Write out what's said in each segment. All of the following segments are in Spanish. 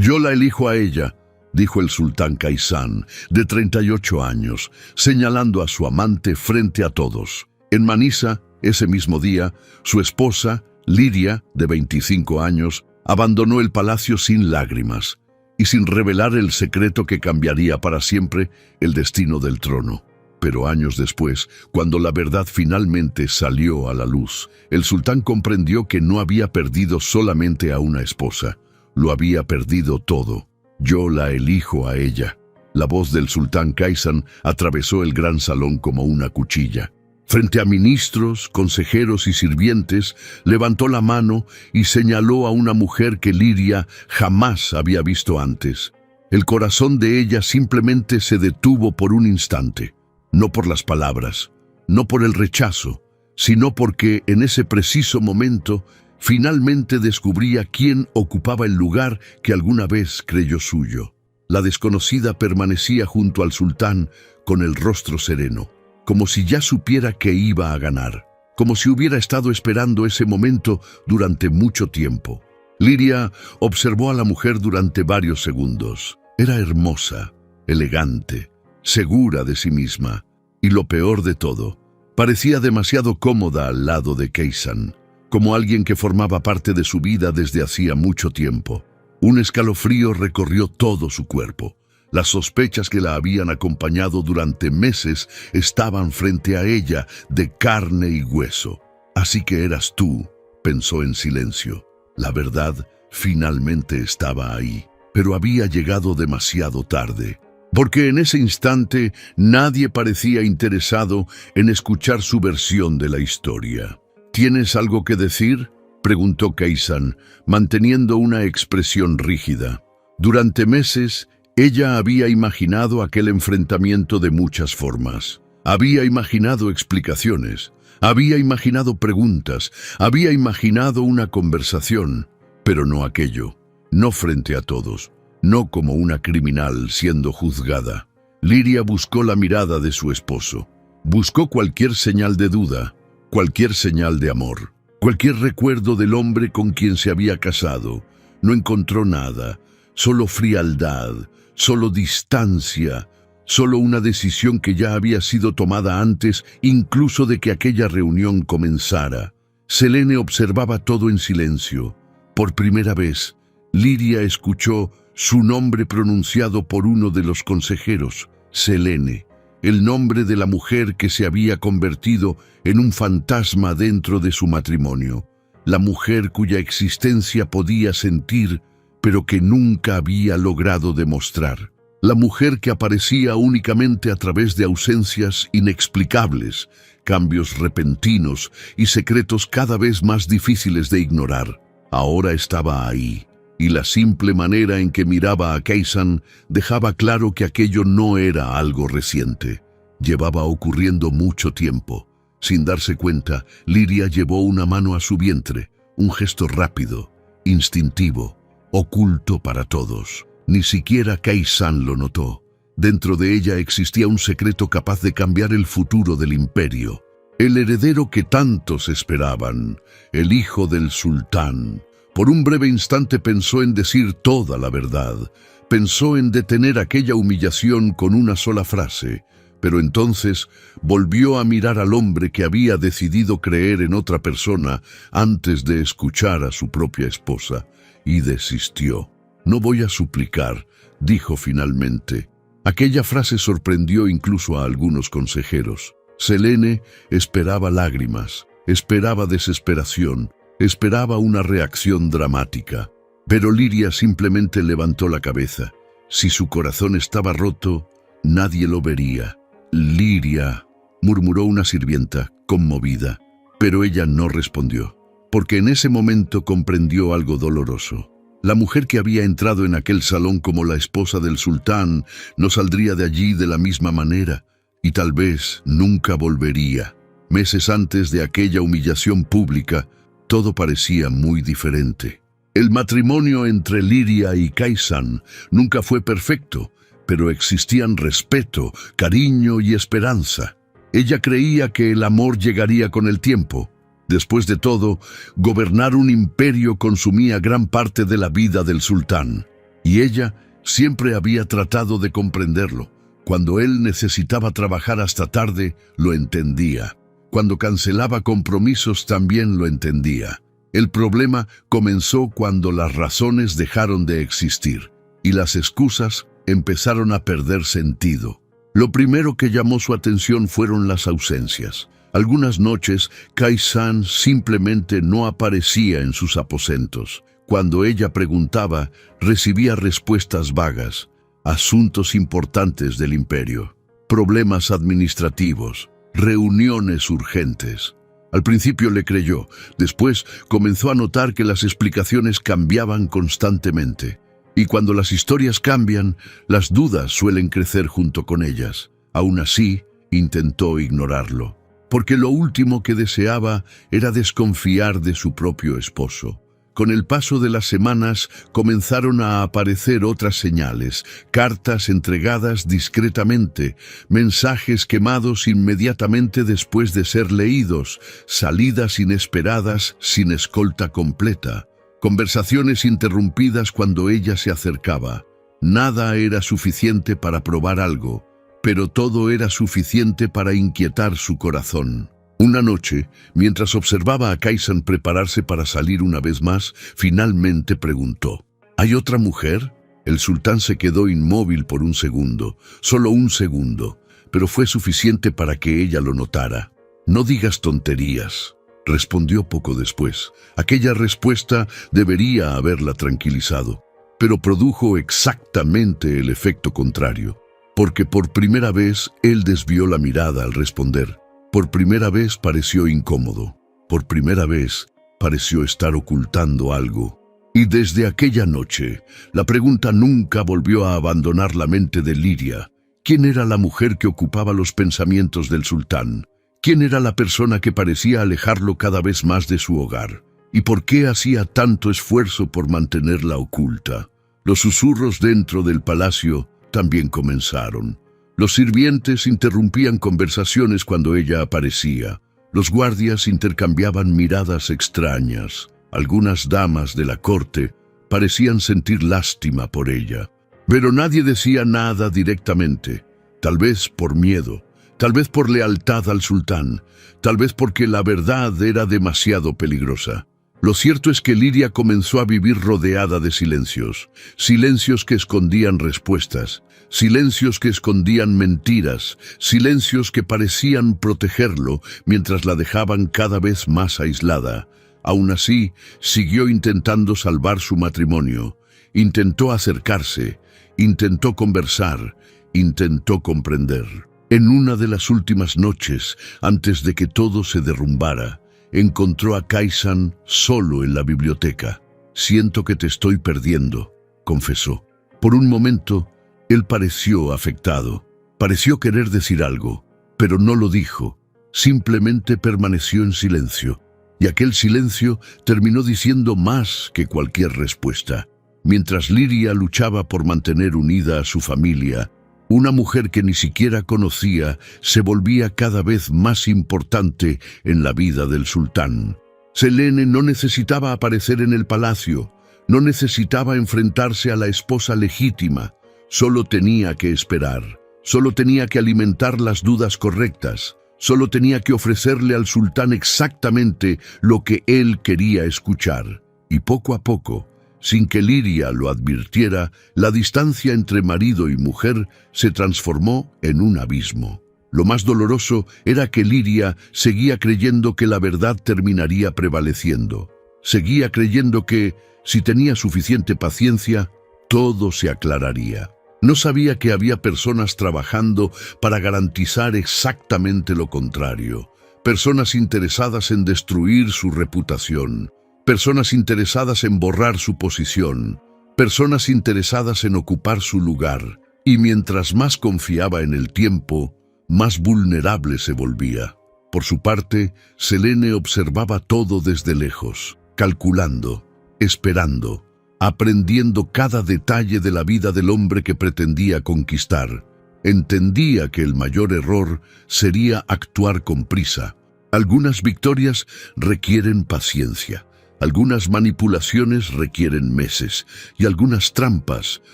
Yo la elijo a ella, dijo el sultán Kaysán, de 38 años, señalando a su amante frente a todos. En Manisa, ese mismo día, su esposa, Liria, de 25 años, abandonó el palacio sin lágrimas y sin revelar el secreto que cambiaría para siempre el destino del trono. Pero años después, cuando la verdad finalmente salió a la luz, el sultán comprendió que no había perdido solamente a una esposa, lo había perdido todo. Yo la elijo a ella. La voz del sultán Kaysán atravesó el gran salón como una cuchilla. Frente a ministros, consejeros y sirvientes, levantó la mano y señaló a una mujer que Liria jamás había visto antes. El corazón de ella simplemente se detuvo por un instante. No por las palabras, no por el rechazo, sino porque en ese preciso momento finalmente descubría quién ocupaba el lugar que alguna vez creyó suyo. La desconocida permanecía junto al sultán con el rostro sereno, como si ya supiera que iba a ganar, como si hubiera estado esperando ese momento durante mucho tiempo. Liria observó a la mujer durante varios segundos. Era hermosa, elegante, segura de sí misma, y lo peor de todo, parecía demasiado cómoda al lado de Kaysán, como alguien que formaba parte de su vida desde hacía mucho tiempo. Un escalofrío recorrió todo su cuerpo. Las sospechas que la habían acompañado durante meses estaban frente a ella, de carne y hueso. Así que eras tú, pensó en silencio. La verdad finalmente estaba ahí, pero había llegado demasiado tarde. Porque en ese instante nadie parecía interesado en escuchar su versión de la historia. ¿Tienes algo que decir?, preguntó Kaysán, manteniendo una expresión rígida. Durante meses, ella había imaginado aquel enfrentamiento de muchas formas. Había imaginado explicaciones, había imaginado preguntas, había imaginado una conversación, pero no aquello, no frente a todos. No como una criminal siendo juzgada. Liria buscó la mirada de su esposo. Buscó cualquier señal de duda, cualquier señal de amor, cualquier recuerdo del hombre con quien se había casado. No encontró nada, solo frialdad, solo distancia, solo una decisión que ya había sido tomada antes incluso de que aquella reunión comenzara. Selene observaba todo en silencio. Por primera vez, Liria escuchó su nombre pronunciado por uno de los consejeros, Selene, el nombre de la mujer que se había convertido en un fantasma dentro de su matrimonio, la mujer cuya existencia podía sentir, pero que nunca había logrado demostrar, la mujer que aparecía únicamente a través de ausencias inexplicables, cambios repentinos y secretos cada vez más difíciles de ignorar. Ahora estaba ahí. Y la simple manera en que miraba a Kaysán dejaba claro que aquello no era algo reciente. Llevaba ocurriendo mucho tiempo. Sin darse cuenta, Liria llevó una mano a su vientre, un gesto rápido, instintivo, oculto para todos. Ni siquiera Kaysán lo notó. Dentro de ella existía un secreto capaz de cambiar el futuro del imperio. El heredero que tantos esperaban, el hijo del sultán. Por un breve instante pensó en decir toda la verdad, pensó en detener aquella humillación con una sola frase, pero entonces volvió a mirar al hombre que había decidido creer en otra persona antes de escuchar a su propia esposa, y desistió. «No voy a suplicar», dijo finalmente. Aquella frase sorprendió incluso a algunos consejeros. Selene esperaba lágrimas, esperaba desesperación, esperaba una reacción dramática, pero Liria simplemente levantó la cabeza. Si su corazón estaba roto, nadie lo vería. «Liria», murmuró una sirvienta, conmovida, pero ella no respondió, porque en ese momento comprendió algo doloroso. La mujer que había entrado en aquel salón como la esposa del sultán no saldría de allí de la misma manera, y tal vez nunca volvería. Meses antes de aquella humillación pública, todo parecía muy diferente. El matrimonio entre Liria y Kaysán nunca fue perfecto, pero existían respeto, cariño y esperanza. Ella creía que el amor llegaría con el tiempo. Después de todo, gobernar un imperio consumía gran parte de la vida del sultán. Y ella siempre había tratado de comprenderlo. Cuando él necesitaba trabajar hasta tarde, lo entendía. Cuando cancelaba compromisos, también lo entendía. El problema comenzó cuando las razones dejaron de existir y las excusas empezaron a perder sentido. Lo primero que llamó su atención fueron las ausencias. Algunas noches, Kai-san simplemente no aparecía en sus aposentos. Cuando ella preguntaba, recibía respuestas vagas. Asuntos importantes del imperio, problemas administrativos, reuniones urgentes. Al principio le creyó, después comenzó a notar que las explicaciones cambiaban constantemente. Y cuando las historias cambian, las dudas suelen crecer junto con ellas. Aún así, intentó ignorarlo, porque lo último que deseaba era desconfiar de su propio esposo. Con el paso de las semanas comenzaron a aparecer otras señales, cartas entregadas discretamente, mensajes quemados inmediatamente después de ser leídos, salidas inesperadas sin escolta completa, conversaciones interrumpidas cuando ella se acercaba. Nada era suficiente para probar algo, pero todo era suficiente para inquietar su corazón. Una noche, mientras observaba a Kai-san prepararse para salir una vez más, finalmente preguntó: ¿Hay otra mujer? El sultán se quedó inmóvil por un segundo, solo un segundo, pero fue suficiente para que ella lo notara. No digas tonterías, respondió poco después. Aquella respuesta debería haberla tranquilizado, pero produjo exactamente el efecto contrario, porque por primera vez él desvió la mirada al responder. Por primera vez pareció incómodo. Por primera vez pareció estar ocultando algo. Y desde aquella noche, la pregunta nunca volvió a abandonar la mente de Liria. ¿Quién era la mujer que ocupaba los pensamientos del sultán? ¿Quién era la persona que parecía alejarlo cada vez más de su hogar? ¿Y por qué hacía tanto esfuerzo por mantenerla oculta? Los susurros dentro del palacio también comenzaron. Los sirvientes interrumpían conversaciones cuando ella aparecía. Los guardias intercambiaban miradas extrañas. Algunas damas de la corte parecían sentir lástima por ella. Pero nadie decía nada directamente. Tal vez por miedo, tal vez por lealtad al sultán, tal vez porque la verdad era demasiado peligrosa. Lo cierto es que Liria comenzó a vivir rodeada de silencios. Silencios que escondían respuestas. Silencios que escondían mentiras, silencios que parecían protegerlo mientras la dejaban cada vez más aislada. Aún así, siguió intentando salvar su matrimonio. Intentó acercarse, intentó conversar, intentó comprender. En una de las últimas noches, antes de que todo se derrumbara, encontró a Kai-san solo en la biblioteca. «Siento que te estoy perdiendo», confesó. Por un momento, él pareció afectado, pareció querer decir algo, pero no lo dijo, simplemente permaneció en silencio, y aquel silencio terminó diciendo más que cualquier respuesta. Mientras Liria luchaba por mantener unida a su familia, una mujer que ni siquiera conocía se volvía cada vez más importante en la vida del sultán. Selene no necesitaba aparecer en el palacio, no necesitaba enfrentarse a la esposa legítima. Solo tenía que esperar, solo tenía que alimentar las dudas correctas, solo tenía que ofrecerle al sultán exactamente lo que él quería escuchar. Y poco a poco, sin que Liria lo advirtiera, la distancia entre marido y mujer se transformó en un abismo. Lo más doloroso era que Liria seguía creyendo que la verdad terminaría prevaleciendo. Seguía creyendo que, si tenía suficiente paciencia, todo se aclararía. No sabía que había personas trabajando para garantizar exactamente lo contrario. Personas interesadas en destruir su reputación. Personas interesadas en borrar su posición. Personas interesadas en ocupar su lugar. Y mientras más confiaba en el tiempo, más vulnerable se volvía. Por su parte, Selene observaba todo desde lejos, calculando, esperando, aprendiendo cada detalle de la vida del hombre que pretendía conquistar. Entendía que el mayor error sería actuar con prisa. Algunas victorias requieren paciencia. Algunas manipulaciones requieren meses y algunas trampas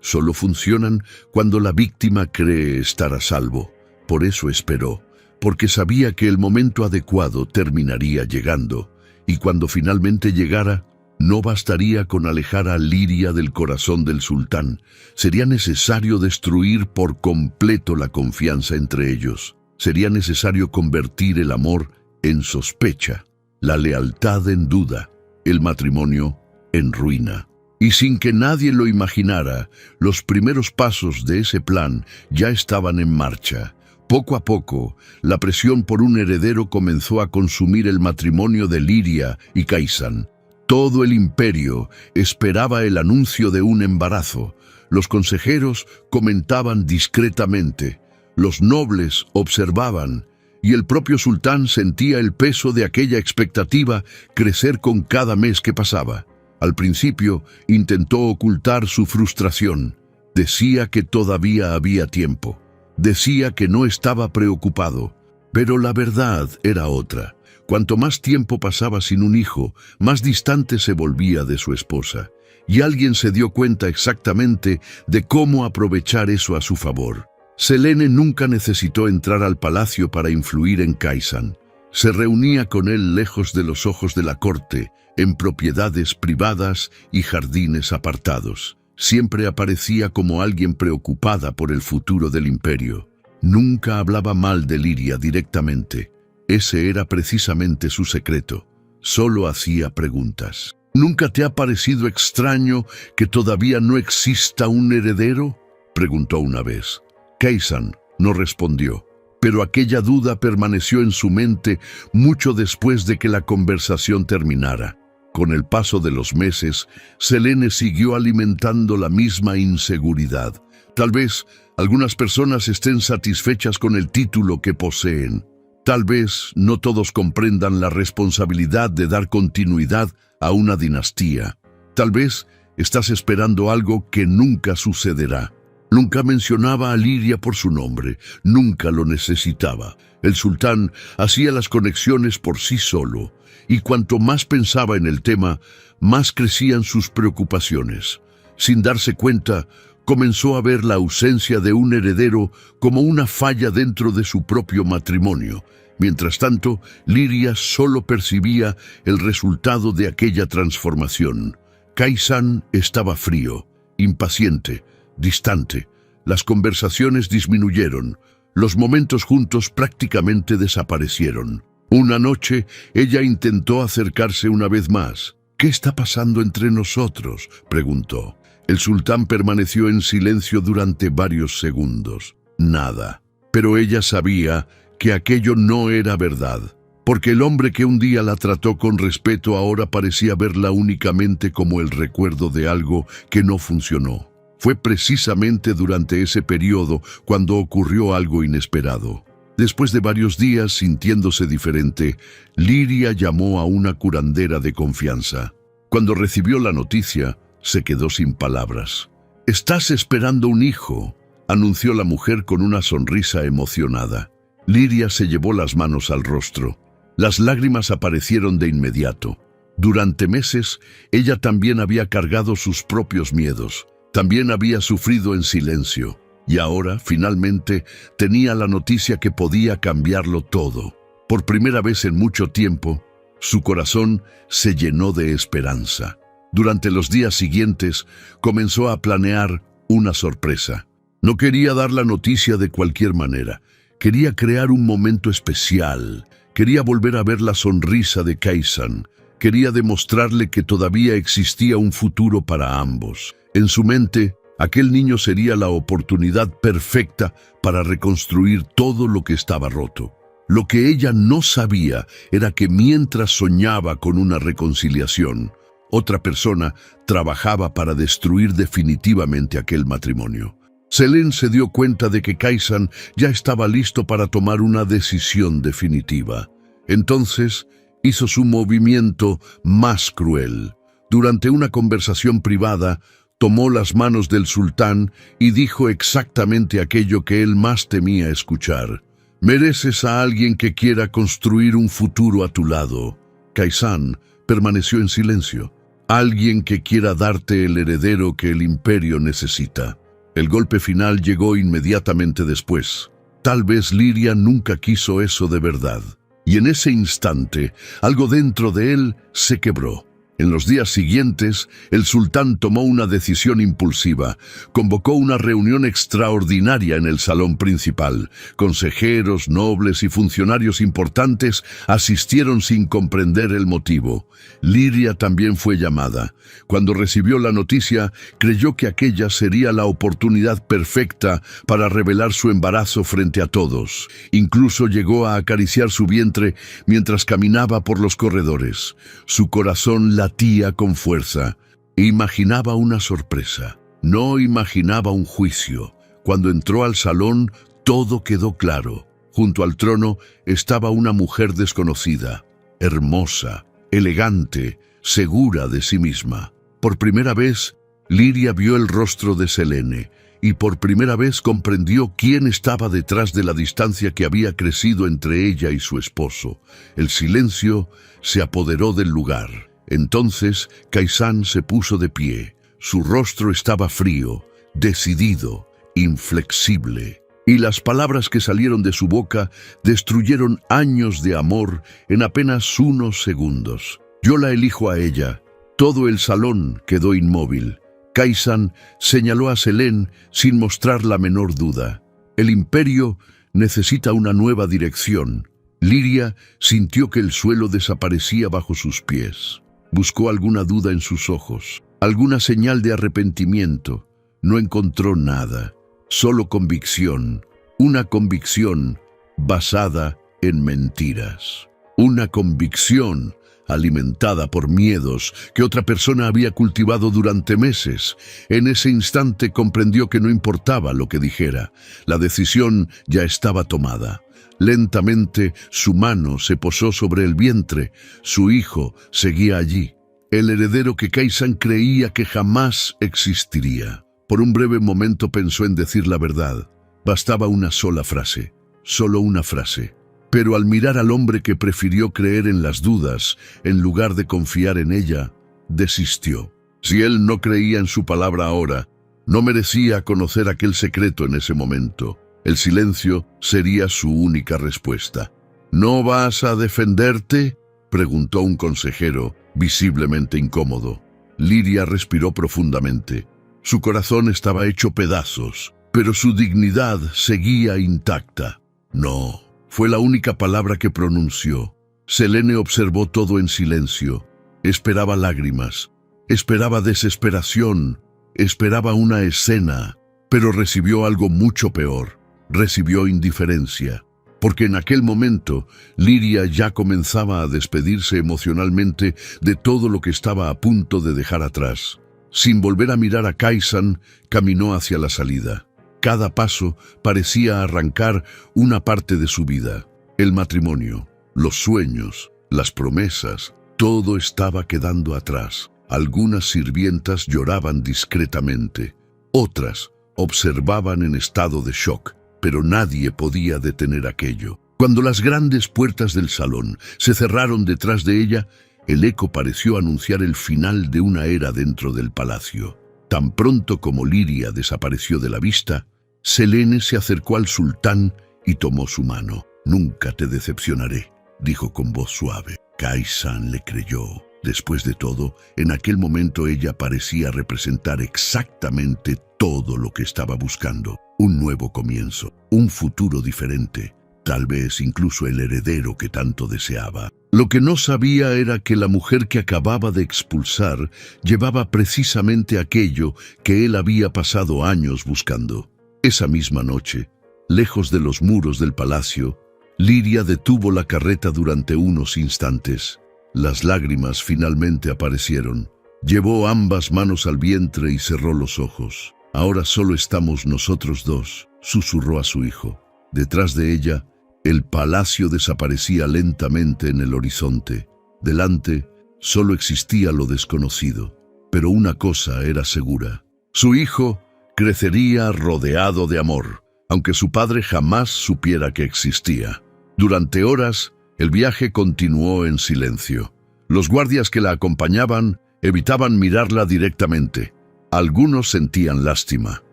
solo funcionan cuando la víctima cree estar a salvo. Por eso esperó, porque sabía que el momento adecuado terminaría llegando, y cuando finalmente llegara, no bastaría con alejar a Liria del corazón del sultán. Sería necesario destruir por completo la confianza entre ellos. Sería necesario convertir el amor en sospecha, la lealtad en duda, el matrimonio en ruina. Y sin que nadie lo imaginara, los primeros pasos de ese plan ya estaban en marcha. Poco a poco, la presión por un heredero comenzó a consumir el matrimonio de Liria y Kaysan. Todo el imperio esperaba el anuncio de un embarazo. Los consejeros comentaban discretamente, los nobles observaban, y el propio sultán sentía el peso de aquella expectativa crecer con cada mes que pasaba. Al principio intentó ocultar su frustración. Decía que todavía había tiempo. Decía que no estaba preocupado. Pero la verdad era otra. Cuanto más tiempo pasaba sin un hijo, más distante se volvía de su esposa. Y alguien se dio cuenta exactamente de cómo aprovechar eso a su favor. Selene nunca necesitó entrar al palacio para influir en Kaysan. Se reunía con él lejos de los ojos de la corte, en propiedades privadas y jardines apartados. Siempre aparecía como alguien preocupada por el futuro del imperio. Nunca hablaba mal de Liria directamente. Ese era precisamente su secreto. Solo hacía preguntas. ¿Nunca te ha parecido extraño que todavía no exista un heredero?, preguntó una vez. Kaysan no respondió, pero aquella duda permaneció en su mente mucho después de que la conversación terminara. Con el paso de los meses, Selene siguió alimentando la misma inseguridad. Tal vez algunas personas estén satisfechas con el título que poseen. Tal vez no todos comprendan la responsabilidad de dar continuidad a una dinastía. Tal vez estás esperando algo que nunca sucederá. Nunca mencionaba a Liria por su nombre, nunca lo necesitaba. El sultán hacía las conexiones por sí solo, y cuanto más pensaba en el tema, más crecían sus preocupaciones. Sin darse cuenta, comenzó a ver la ausencia de un heredero como una falla dentro de su propio matrimonio. Mientras tanto, Liria solo percibía el resultado de aquella transformación. Kaysan estaba frío, impaciente, distante. Las conversaciones disminuyeron. Los momentos juntos prácticamente desaparecieron. Una noche, ella intentó acercarse una vez más. «¿Qué está pasando entre nosotros?», preguntó. El sultán permaneció en silencio durante varios segundos. Nada. Pero ella sabía que aquello no era verdad, porque el hombre que un día la trató con respeto ahora parecía verla únicamente como el recuerdo de algo que no funcionó. Fue precisamente durante ese periodo cuando ocurrió algo inesperado. Después de varios días sintiéndose diferente, Liria llamó a una curandera de confianza. Cuando recibió la noticia, se quedó sin palabras. «Estás esperando un hijo», anunció la mujer con una sonrisa emocionada. Liria se llevó las manos al rostro. Las lágrimas aparecieron de inmediato. Durante meses, ella también había cargado sus propios miedos. También había sufrido en silencio. Y ahora, finalmente, tenía la noticia que podía cambiarlo todo. Por primera vez en mucho tiempo, su corazón se llenó de esperanza. Durante los días siguientes, comenzó a planear una sorpresa. No quería dar la noticia de cualquier manera. Quería crear un momento especial. Quería volver a ver la sonrisa de Kaysan. Quería demostrarle que todavía existía un futuro para ambos. En su mente, aquel niño sería la oportunidad perfecta para reconstruir todo lo que estaba roto. Lo que ella no sabía era que mientras soñaba con una reconciliación, otra persona trabajaba para destruir definitivamente aquel matrimonio. Selene se dio cuenta de que Kaysan ya estaba listo para tomar una decisión definitiva. Entonces, hizo su movimiento más cruel. Durante una conversación privada, tomó las manos del sultán y dijo exactamente aquello que él más temía escuchar. «Mereces a alguien que quiera construir un futuro a tu lado». Kaysan permaneció en silencio. Alguien que quiera darte el heredero que el imperio necesita. El golpe final llegó inmediatamente después. Tal vez Liria nunca quiso eso de verdad. Y en ese instante, algo dentro de él se quebró. En los días siguientes, el sultán tomó una decisión impulsiva. Convocó una reunión extraordinaria en el salón principal. Consejeros, nobles y funcionarios importantes asistieron sin comprender el motivo. Liria también fue llamada. Cuando recibió la noticia, creyó que aquella sería la oportunidad perfecta para revelar su embarazo frente a todos. Incluso llegó a acariciar su vientre mientras caminaba por los corredores. Su corazón latía con fuerza. Imaginaba una sorpresa. No imaginaba un juicio. Cuando entró al salón, todo quedó claro. Junto al trono estaba una mujer desconocida, hermosa, elegante, segura de sí misma. Por primera vez, Liria vio el rostro de Selene, y por primera vez comprendió quién estaba detrás de la distancia que había crecido entre ella y su esposo. El silencio se apoderó del lugar. Entonces, Khaisán se puso de pie. Su rostro estaba frío, decidido, inflexible. Y las palabras que salieron de su boca destruyeron años de amor en apenas unos segundos. Yo la elijo a ella. Todo el salón quedó inmóvil. Khaisán señaló a Selene sin mostrar la menor duda. El imperio necesita una nueva dirección. Liria sintió que el suelo desaparecía bajo sus pies. Buscó alguna duda en sus ojos, alguna señal de arrepentimiento. No encontró nada, solo convicción. Una convicción basada en mentiras. Una convicción alimentada por miedos que otra persona había cultivado durante meses. En ese instante comprendió que no importaba lo que dijera. La decisión ya estaba tomada. Lentamente su mano se posó sobre el vientre. Su hijo seguía allí, el heredero que Khaisán creía que jamás existiría. Por un breve momento pensó en decir la verdad. Bastaba una sola frase, solo una frase. Pero al mirar al hombre que prefirió creer en las dudas en lugar de confiar en ella, desistió. Si él no creía en su palabra ahora, no merecía conocer aquel secreto en ese momento. El silencio sería su única respuesta. ¿No vas a defenderte?, preguntó un consejero, visiblemente incómodo. Liria respiró profundamente. Su corazón estaba hecho pedazos, pero su dignidad seguía intacta. No, fue la única palabra que pronunció. Selene observó todo en silencio. Esperaba lágrimas, esperaba desesperación, esperaba una escena, pero recibió algo mucho peor. Recibió indiferencia, porque en aquel momento Liria ya comenzaba a despedirse emocionalmente de todo lo que estaba a punto de dejar atrás. Sin volver a mirar a Khaisán, caminó hacia la salida. Cada paso parecía arrancar una parte de su vida. El matrimonio, los sueños, las promesas, todo estaba quedando atrás. Algunas sirvientas lloraban discretamente, otras observaban en estado de shock, pero nadie podía detener aquello. Cuando las grandes puertas del salón se cerraron detrás de ella, el eco pareció anunciar el final de una era dentro del palacio. Tan pronto como Liria desapareció de la vista, Selene se acercó al sultán y tomó su mano. «Nunca te decepcionaré», dijo con voz suave. Khaisán le creyó. Después de todo, en aquel momento ella parecía representar exactamente todo lo que estaba buscando. Un nuevo comienzo, un futuro diferente, tal vez incluso el heredero que tanto deseaba. Lo que no sabía era que la mujer que acababa de expulsar llevaba precisamente aquello que él había pasado años buscando. Esa misma noche, lejos de los muros del palacio, Liria detuvo la carreta durante unos instantes. Las lágrimas finalmente aparecieron. Llevó ambas manos al vientre y cerró los ojos. «Ahora solo estamos nosotros dos», susurró a su hijo. Detrás de ella, el palacio desaparecía lentamente en el horizonte. Delante, solo existía lo desconocido. Pero una cosa era segura. Su hijo crecería rodeado de amor, aunque su padre jamás supiera que existía. Durante horas, el viaje continuó en silencio. Los guardias que la acompañaban evitaban mirarla directamente. Algunos sentían lástima,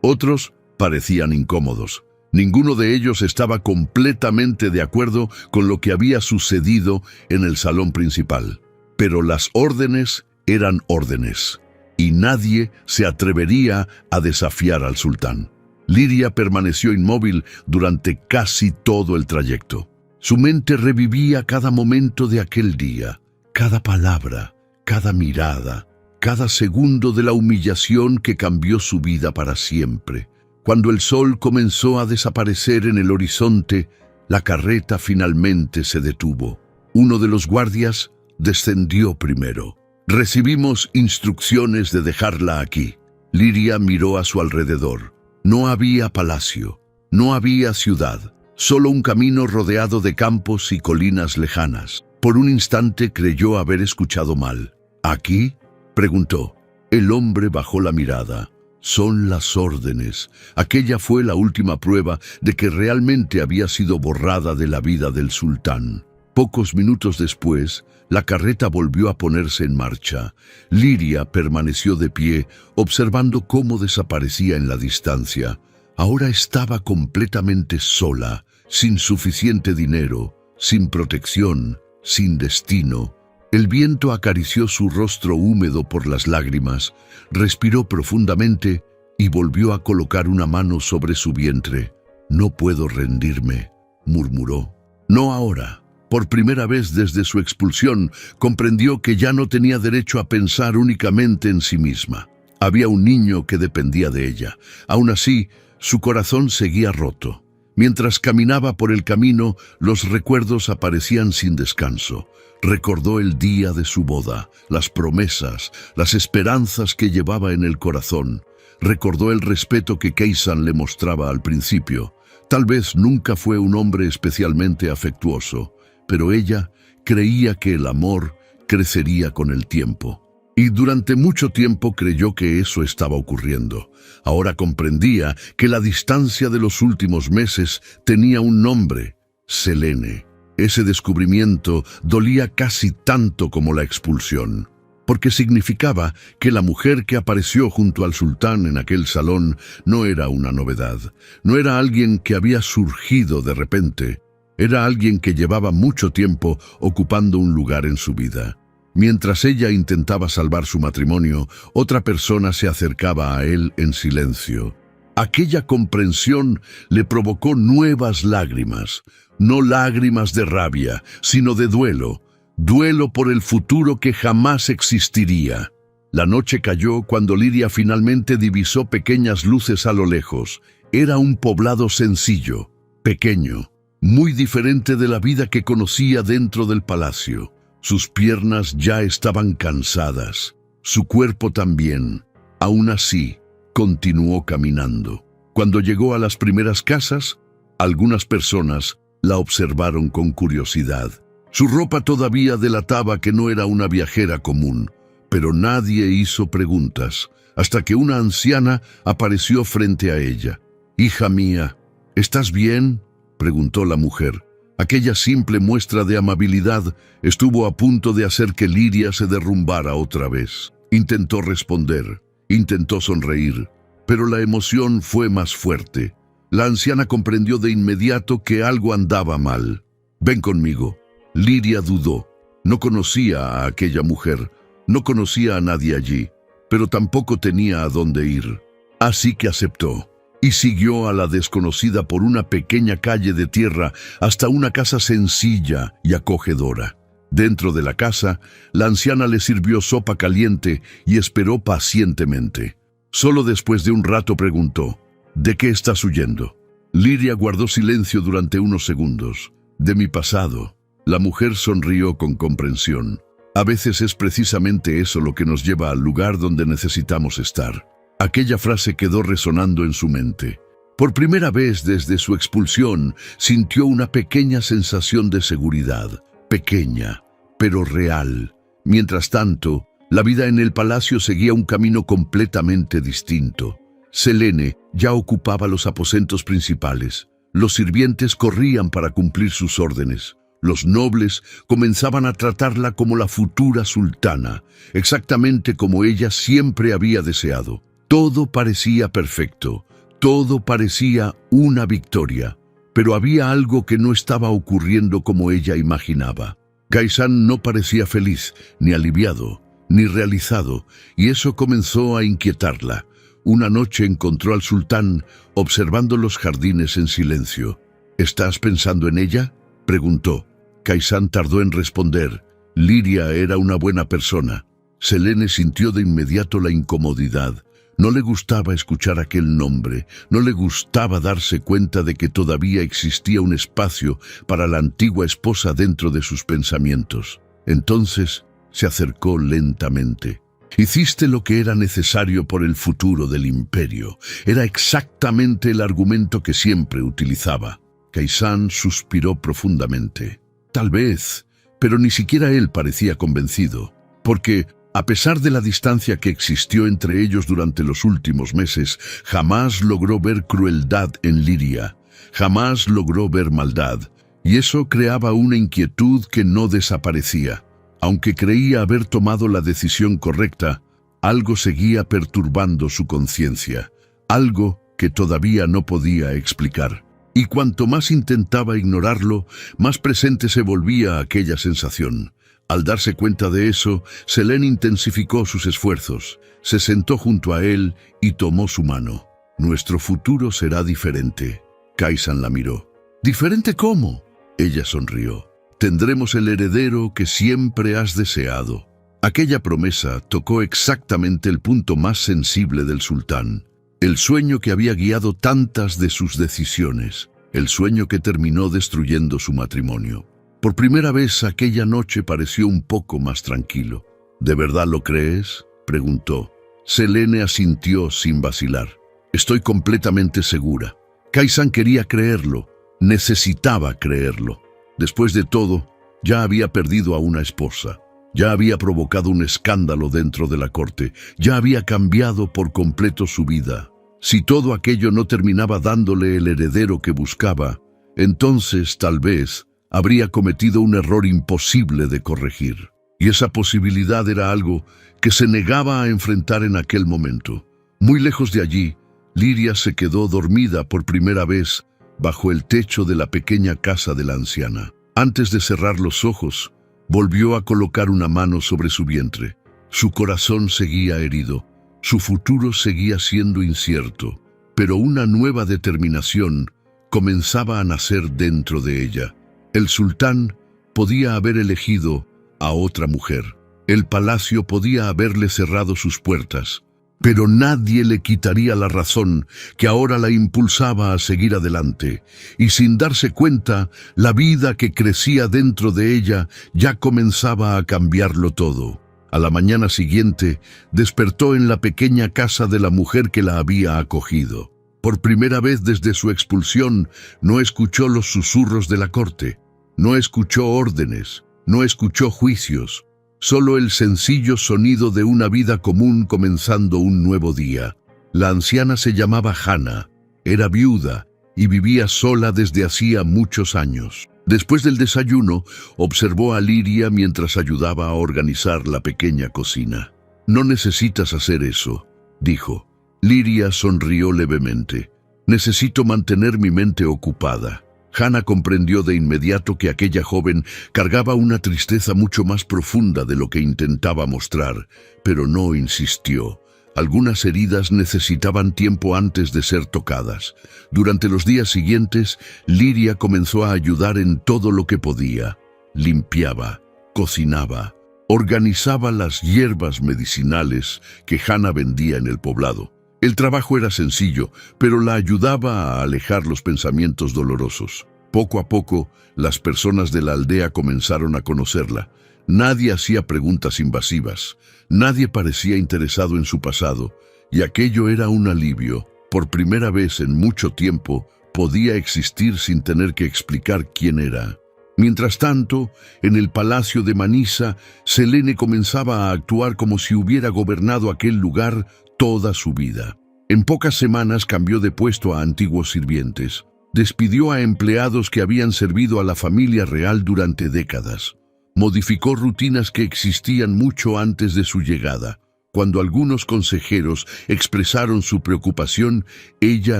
otros parecían incómodos. Ninguno de ellos estaba completamente de acuerdo con lo que había sucedido en el salón principal. Pero las órdenes eran órdenes, y nadie se atrevería a desafiar al sultán. Liria permaneció inmóvil durante casi todo el trayecto. Su mente revivía cada momento de aquel día, cada palabra, cada mirada, cada segundo de la humillación que cambió su vida para siempre. Cuando el sol comenzó a desaparecer en el horizonte, la carreta finalmente se detuvo. Uno de los guardias descendió primero. Recibimos instrucciones de dejarla aquí. Liria miró a su alrededor. No había palacio, no había ciudad, solo un camino rodeado de campos y colinas lejanas. Por un instante creyó haber escuchado mal. ¿Aquí?, preguntó. El hombre bajó la mirada. Son las órdenes. Aquella fue la última prueba de que realmente había sido borrada de la vida del sultán. Pocos minutos después, la carreta volvió a ponerse en marcha. Liria permaneció de pie, observando cómo desaparecía en la distancia. Ahora estaba completamente sola, sin suficiente dinero, sin protección, sin destino. El viento acarició su rostro húmedo por las lágrimas, respiró profundamente y volvió a colocar una mano sobre su vientre. «No puedo rendirme», murmuró. «No ahora». Por primera vez desde su expulsión, comprendió que ya no tenía derecho a pensar únicamente en sí misma. Había un niño que dependía de ella. Aún así, su corazón seguía roto. Mientras caminaba por el camino, los recuerdos aparecían sin descanso. Recordó el día de su boda, las promesas, las esperanzas que llevaba en el corazón. Recordó el respeto que Kaysan le mostraba al principio. Tal vez nunca fue un hombre especialmente afectuoso, pero ella creía que el amor crecería con el tiempo. Y durante mucho tiempo creyó que eso estaba ocurriendo. Ahora comprendía que la distancia de los últimos meses tenía un nombre: Selene. Ese descubrimiento dolía casi tanto como la expulsión, porque significaba que la mujer que apareció junto al sultán en aquel salón no era una novedad, no era alguien que había surgido de repente. Era alguien que llevaba mucho tiempo ocupando un lugar en su vida. Mientras ella intentaba salvar su matrimonio, otra persona se acercaba a él en silencio. Aquella comprensión le provocó nuevas lágrimas, no lágrimas de rabia, sino de duelo, duelo por el futuro que jamás existiría. La noche cayó cuando Liria finalmente divisó pequeñas luces a lo lejos. Era un poblado sencillo, pequeño, muy diferente de la vida que conocía dentro del palacio. Sus piernas ya estaban cansadas, su cuerpo también. Aún así, continuó caminando. Cuando llegó a las primeras casas, algunas personas la observaron con curiosidad. Su ropa todavía delataba que no era una viajera común, pero nadie hizo preguntas, hasta que una anciana apareció frente a ella. «Hija mía, ¿estás bien?», preguntó la mujer. Aquella simple muestra de amabilidad estuvo a punto de hacer que Liria se derrumbara otra vez. Intentó responder, intentó sonreír, pero la emoción fue más fuerte. La anciana comprendió de inmediato que algo andaba mal. «Ven conmigo». Liria dudó. No conocía a aquella mujer, no conocía a nadie allí, pero tampoco tenía a dónde ir. Así que aceptó y siguió a la desconocida por una pequeña calle de tierra hasta una casa sencilla y acogedora. Dentro de la casa, la anciana le sirvió sopa caliente y esperó pacientemente. Solo después de un rato preguntó: «¿De qué estás huyendo?». Liria guardó silencio durante unos segundos. «De mi pasado». La mujer sonrió con comprensión. A veces es precisamente eso lo que nos lleva al lugar donde necesitamos estar. Aquella frase quedó resonando en su mente. Por primera vez desde su expulsión, sintió una pequeña sensación de seguridad. Pequeña, pero real. Mientras tanto, la vida en el palacio seguía un camino completamente distinto. Selene ya ocupaba los aposentos principales. Los sirvientes corrían para cumplir sus órdenes. Los nobles comenzaban a tratarla como la futura sultana, exactamente como ella siempre había deseado. Todo parecía perfecto, todo parecía una victoria, pero había algo que no estaba ocurriendo como ella imaginaba. Khaisán no parecía feliz, ni aliviado, ni realizado, y eso comenzó a inquietarla. Una noche encontró al sultán observando los jardines en silencio. «¿Estás pensando en ella?», preguntó. Khaisán tardó en responder. Liria era una buena persona. Selene sintió de inmediato la incomodidad. No le gustaba escuchar aquel nombre, no le gustaba darse cuenta de que todavía existía un espacio para la antigua esposa dentro de sus pensamientos. Entonces se acercó lentamente. «Hiciste lo que era necesario por el futuro del imperio». Era exactamente el argumento que siempre utilizaba. Khaisán suspiró profundamente. Tal vez, pero ni siquiera él parecía convencido, porque, a pesar de la distancia que existió entre ellos durante los últimos meses, jamás logró ver crueldad en Liria, jamás logró ver maldad, y eso creaba una inquietud que no desaparecía. Aunque creía haber tomado la decisión correcta, algo seguía perturbando su conciencia, algo que todavía no podía explicar. Y cuanto más intentaba ignorarlo, más presente se volvía aquella sensación. Al darse cuenta de eso, Selene intensificó sus esfuerzos. Se sentó junto a él y tomó su mano. «Nuestro futuro será diferente». Khaisán la miró. «¿Diferente cómo?». Ella sonrió. «Tendremos el heredero que siempre has deseado». Aquella promesa tocó exactamente el punto más sensible del sultán. El sueño que había guiado tantas de sus decisiones, el sueño que terminó destruyendo su matrimonio. Por primera vez aquella noche pareció un poco más tranquilo. «¿De verdad lo crees?», preguntó. Selene asintió sin vacilar. «Estoy completamente segura». Khaisán quería creerlo, necesitaba creerlo. Después de todo, ya había perdido a una esposa. Ya había provocado un escándalo dentro de la corte, ya había cambiado por completo su vida. Si todo aquello no terminaba dándole el heredero que buscaba, entonces tal vez habría cometido un error imposible de corregir. Y esa posibilidad era algo que se negaba a enfrentar en aquel momento. Muy lejos de allí, Liria se quedó dormida por primera vez bajo el techo de la pequeña casa de la anciana. Antes de cerrar los ojos, volvió a colocar una mano sobre su vientre. Su corazón seguía herido, su futuro seguía siendo incierto, pero una nueva determinación comenzaba a nacer dentro de ella. El sultán podía haber elegido a otra mujer. El palacio podía haberle cerrado sus puertas, pero nadie le quitaría la razón que ahora la impulsaba a seguir adelante, y sin darse cuenta, la vida que crecía dentro de ella ya comenzaba a cambiarlo todo. A la mañana siguiente, despertó en la pequeña casa de la mujer que la había acogido. Por primera vez desde su expulsión, no escuchó los susurros de la corte, no escuchó órdenes, no escuchó juicios. Solo el sencillo sonido de una vida común comenzando un nuevo día. La anciana se llamaba Hana, era viuda y vivía sola desde hacía muchos años. Después del desayuno, observó a Liria mientras ayudaba a organizar la pequeña cocina. «No necesitas hacer eso», dijo. Liria sonrió levemente. «Necesito mantener mi mente ocupada». Hana comprendió de inmediato que aquella joven cargaba una tristeza mucho más profunda de lo que intentaba mostrar, pero no insistió. Algunas heridas necesitaban tiempo antes de ser tocadas. Durante los días siguientes, Liria comenzó a ayudar en todo lo que podía. Limpiaba, cocinaba, organizaba las hierbas medicinales que Hana vendía en el poblado. El trabajo era sencillo, pero la ayudaba a alejar los pensamientos dolorosos. Poco a poco, las personas de la aldea comenzaron a conocerla. Nadie hacía preguntas invasivas, nadie parecía interesado en su pasado, y aquello era un alivio. Por primera vez en mucho tiempo, podía existir sin tener que explicar quién era. Mientras tanto, en el palacio de Manisa, Selene comenzaba a actuar como si hubiera gobernado aquel lugar toda su vida. En pocas semanas cambió de puesto a antiguos sirvientes. Despidió a empleados que habían servido a la familia real durante décadas. Modificó rutinas que existían mucho antes de su llegada. Cuando algunos consejeros expresaron su preocupación, ella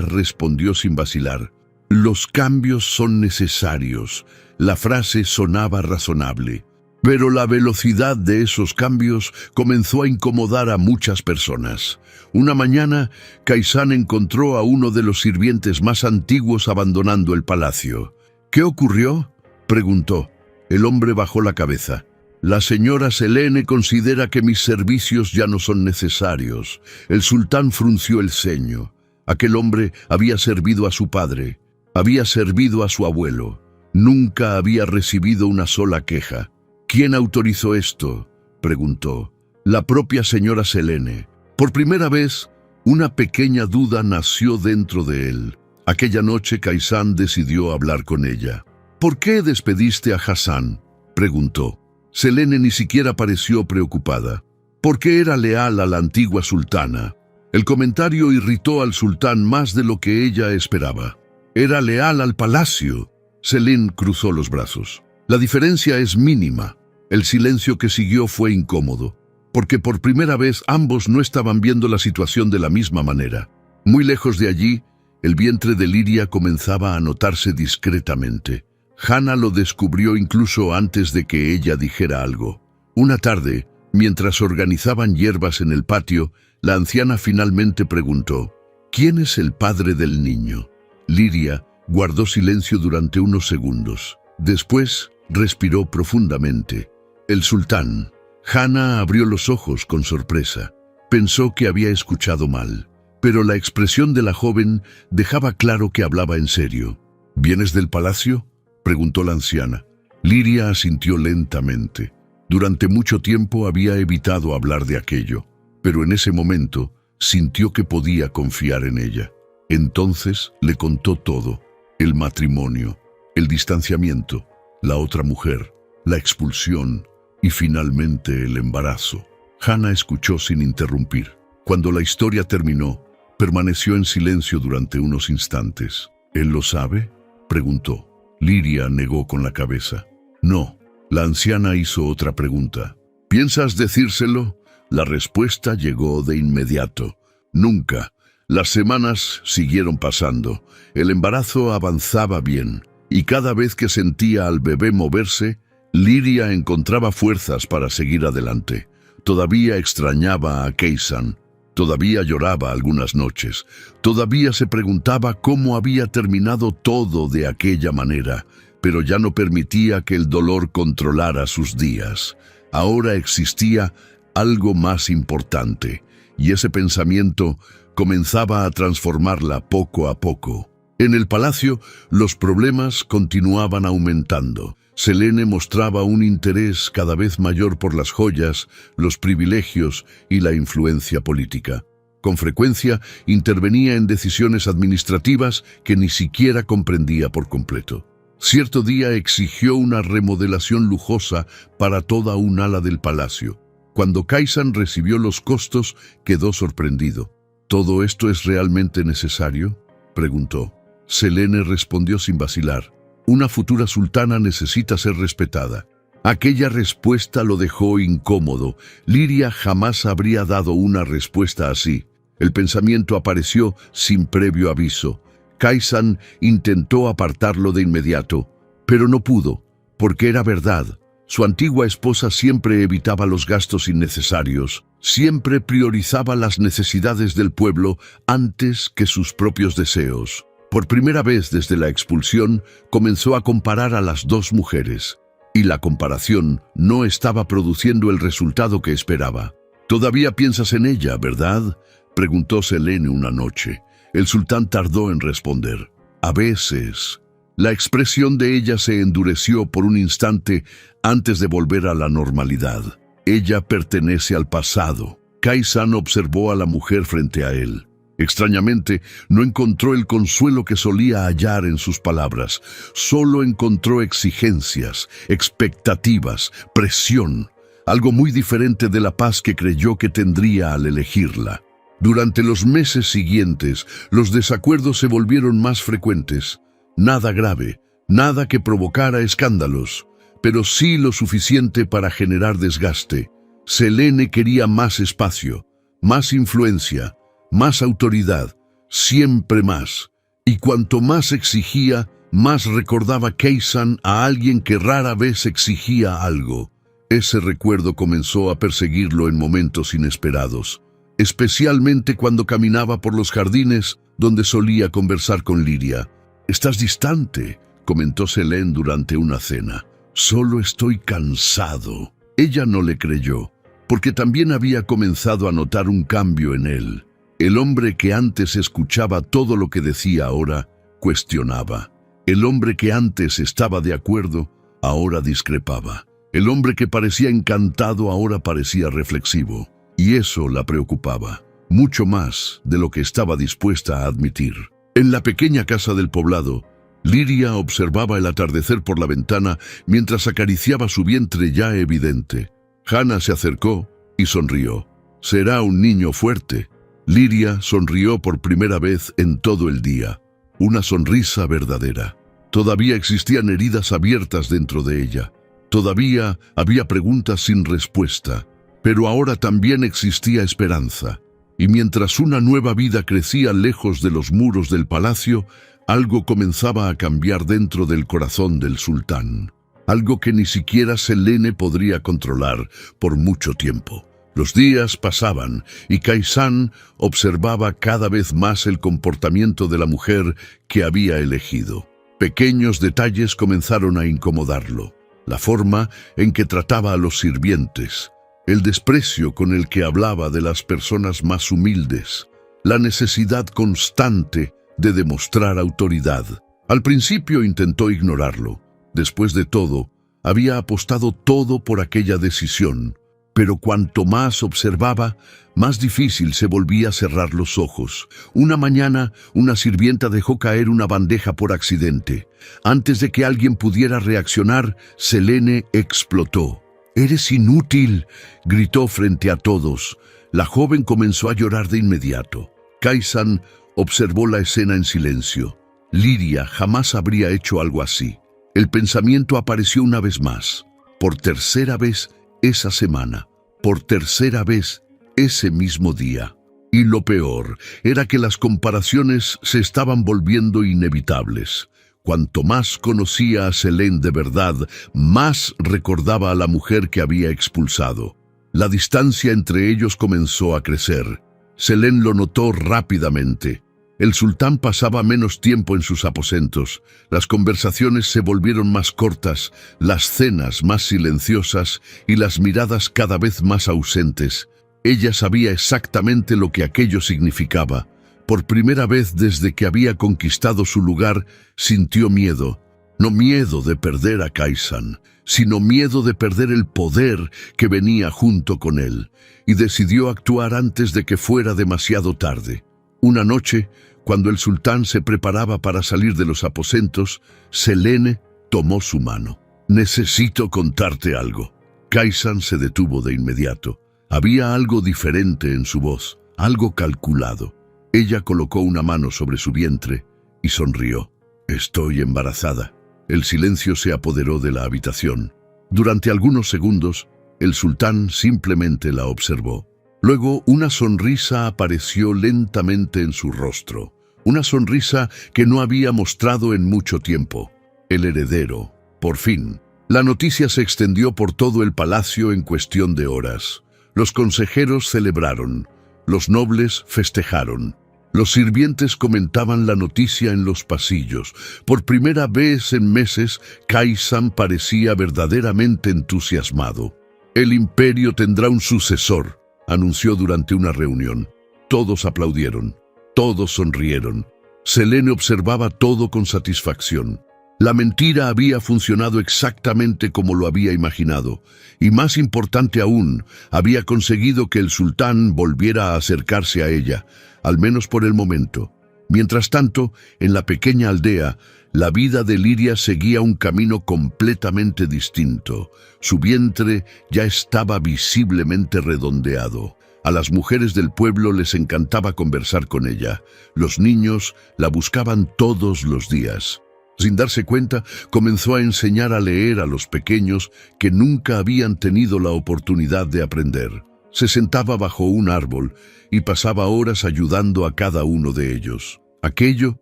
respondió sin vacilar: «Los cambios son necesarios». La frase sonaba razonable, pero la velocidad de esos cambios comenzó a incomodar a muchas personas. Una mañana, Kaisan encontró a uno de los sirvientes más antiguos abandonando el palacio. «¿Qué ocurrió?», preguntó. El hombre bajó la cabeza. «La señora Selene considera que mis servicios ya no son necesarios». El sultán frunció el ceño. Aquel hombre había servido a su padre, había servido a su abuelo. Nunca había recibido una sola queja. «¿Quién autorizó esto?», preguntó. «La propia señora Selene». Por primera vez, una pequeña duda nació dentro de él. Aquella noche Kaisan decidió hablar con ella. «¿Por qué despediste a Hassan?», preguntó. Selene ni siquiera pareció preocupada. «Porque era leal a la antigua sultana». El comentario irritó al sultán más de lo que ella esperaba. «Era leal al palacio». Selene cruzó los brazos. «La diferencia es mínima». El silencio que siguió fue incómodo, porque por primera vez ambos no estaban viendo la situación de la misma manera. Muy lejos de allí, el vientre de Liria comenzaba a notarse discretamente. Hana lo descubrió incluso antes de que ella dijera algo. Una tarde, mientras organizaban hierbas en el patio, la anciana finalmente preguntó: «¿Quién es el padre del niño?». Liria guardó silencio durante unos segundos. Después respiró profundamente. «El sultán». Hana abrió los ojos con sorpresa. Pensó que había escuchado mal, pero la expresión de la joven dejaba claro que hablaba en serio. «¿Vienes del palacio?», preguntó la anciana. Liria asintió lentamente. Durante mucho tiempo había evitado hablar de aquello, pero en ese momento sintió que podía confiar en ella. Entonces le contó todo: el matrimonio, el distanciamiento, la otra mujer, la expulsión y finalmente el embarazo. Hana escuchó sin interrumpir. Cuando la historia terminó, permaneció en silencio durante unos instantes. «¿Él lo sabe?», preguntó. Liria negó con la cabeza. «No». La anciana hizo otra pregunta. «¿Piensas decírselo?». La respuesta llegó de inmediato. «Nunca». Las semanas siguieron pasando. El embarazo avanzaba bien, y cada vez que sentía al bebé moverse, Liria encontraba fuerzas para seguir adelante. Todavía extrañaba a Kaisan. Todavía lloraba algunas noches. Todavía se preguntaba cómo había terminado todo de aquella manera, pero ya no permitía que el dolor controlara sus días. Ahora existía algo más importante, y ese pensamiento comenzaba a transformarla poco a poco. En el palacio, los problemas continuaban aumentando. Selene mostraba un interés cada vez mayor por las joyas, los privilegios y la influencia política. Con frecuencia intervenía en decisiones administrativas que ni siquiera comprendía por completo. Cierto día exigió una remodelación lujosa para toda un ala del palacio. Cuando Kaisan recibió los costos, quedó sorprendido. «¿Todo esto es realmente necesario?», preguntó. Selene respondió sin vacilar: «Una futura sultana necesita ser respetada». Aquella respuesta lo dejó incómodo. Liria jamás habría dado una respuesta así. El pensamiento apareció sin previo aviso. Kaisan intentó apartarlo de inmediato, pero no pudo, porque era verdad. Su antigua esposa siempre evitaba los gastos innecesarios, siempre priorizaba las necesidades del pueblo antes que sus propios deseos. Por primera vez desde la expulsión, comenzó a comparar a las dos mujeres, y la comparación no estaba produciendo el resultado que esperaba. «¿Todavía piensas en ella, verdad?», preguntó Selene una noche. El sultán tardó en responder. «A veces». La expresión de ella se endureció por un instante antes de volver a la normalidad. «Ella pertenece al pasado». Kaisan observó a la mujer frente a él. Extrañamente, no encontró el consuelo que solía hallar en sus palabras. Solo encontró exigencias, expectativas, presión, algo muy diferente de la paz que creyó que tendría al elegirla. Durante los meses siguientes, los desacuerdos se volvieron más frecuentes. Nada grave, nada que provocara escándalos, pero sí lo suficiente para generar desgaste. Selene quería más espacio, más influencia, más autoridad, siempre más. Y cuanto más exigía, más recordaba Kaysan a alguien que rara vez exigía algo. Ese recuerdo comenzó a perseguirlo en momentos inesperados, especialmente cuando caminaba por los jardines donde solía conversar con Liria. «Estás distante», comentó Selene durante una cena. «Solo estoy cansado». Ella no le creyó, porque también había comenzado a notar un cambio en él. El hombre que antes escuchaba todo lo que decía ahora, cuestionaba. El hombre que antes estaba de acuerdo, ahora discrepaba. El hombre que parecía encantado ahora parecía reflexivo. Y eso la preocupaba, mucho más de lo que estaba dispuesta a admitir. En la pequeña casa del poblado, Liria observaba el atardecer por la ventana mientras acariciaba su vientre ya evidente. Hannah se acercó y sonrió. «Será un niño fuerte». Liria sonrió por primera vez en todo el día. Una sonrisa verdadera. Todavía existían heridas abiertas dentro de ella. Todavía había preguntas sin respuesta. Pero ahora también existía esperanza. Y mientras una nueva vida crecía lejos de los muros del palacio, algo comenzaba a cambiar dentro del corazón del sultán. Algo que ni siquiera Selene podría controlar por mucho tiempo. Los días pasaban y Kaysan observaba cada vez más el comportamiento de la mujer que había elegido. Pequeños detalles comenzaron a incomodarlo. La forma en que trataba a los sirvientes, el desprecio con el que hablaba de las personas más humildes, la necesidad constante de demostrar autoridad. Al principio intentó ignorarlo. Después de todo, había apostado todo por aquella decisión. Pero cuanto más observaba, más difícil se volvía cerrar los ojos. Una mañana, una sirvienta dejó caer una bandeja por accidente. Antes de que alguien pudiera reaccionar, Selene explotó. «¡Eres inútil!», gritó frente a todos. La joven comenzó a llorar de inmediato. Kaysan observó la escena en silencio. Liria jamás habría hecho algo así. El pensamiento apareció una vez más. Por tercera vez esa semana. Por tercera vez ese mismo día. Y lo peor era que las comparaciones se estaban volviendo inevitables. Cuanto más conocía a Selene de verdad, más recordaba a la mujer que había expulsado. La distancia entre ellos comenzó a crecer. Selene lo notó rápidamente. El sultán pasaba menos tiempo en sus aposentos, las conversaciones se volvieron más cortas, las cenas más silenciosas y las miradas cada vez más ausentes. Ella sabía exactamente lo que aquello significaba. Por primera vez desde que había conquistado su lugar, sintió miedo. No miedo de perder a Kaysan, sino miedo de perder el poder que venía junto con él, y decidió actuar antes de que fuera demasiado tarde. Una noche, cuando el sultán se preparaba para salir de los aposentos, Selene tomó su mano. «Necesito contarte algo». Kaysan se detuvo de inmediato. Había algo diferente en su voz, algo calculado. Ella colocó una mano sobre su vientre y sonrió. «Estoy embarazada». El silencio se apoderó de la habitación. Durante algunos segundos, el sultán simplemente la observó. Luego, una sonrisa apareció lentamente en su rostro. Una sonrisa que no había mostrado en mucho tiempo. El heredero, por fin. La noticia se extendió por todo el palacio en cuestión de horas. Los consejeros celebraron. Los nobles festejaron. Los sirvientes comentaban la noticia en los pasillos. Por primera vez en meses, Kaysan parecía verdaderamente entusiasmado. «El imperio tendrá un sucesor», anunció durante una reunión. Todos aplaudieron. Todos sonrieron. Selene observaba todo con satisfacción. La mentira había funcionado exactamente como lo había imaginado, y más importante aún, había conseguido que el sultán volviera a acercarse a ella, al menos por el momento. Mientras tanto, en la pequeña aldea, la vida de Liria seguía un camino completamente distinto. Su vientre ya estaba visiblemente redondeado. A las mujeres del pueblo les encantaba conversar con ella. Los niños la buscaban todos los días. Sin darse cuenta, comenzó a enseñar a leer a los pequeños que nunca habían tenido la oportunidad de aprender. Se sentaba bajo un árbol y pasaba horas ayudando a cada uno de ellos. Aquello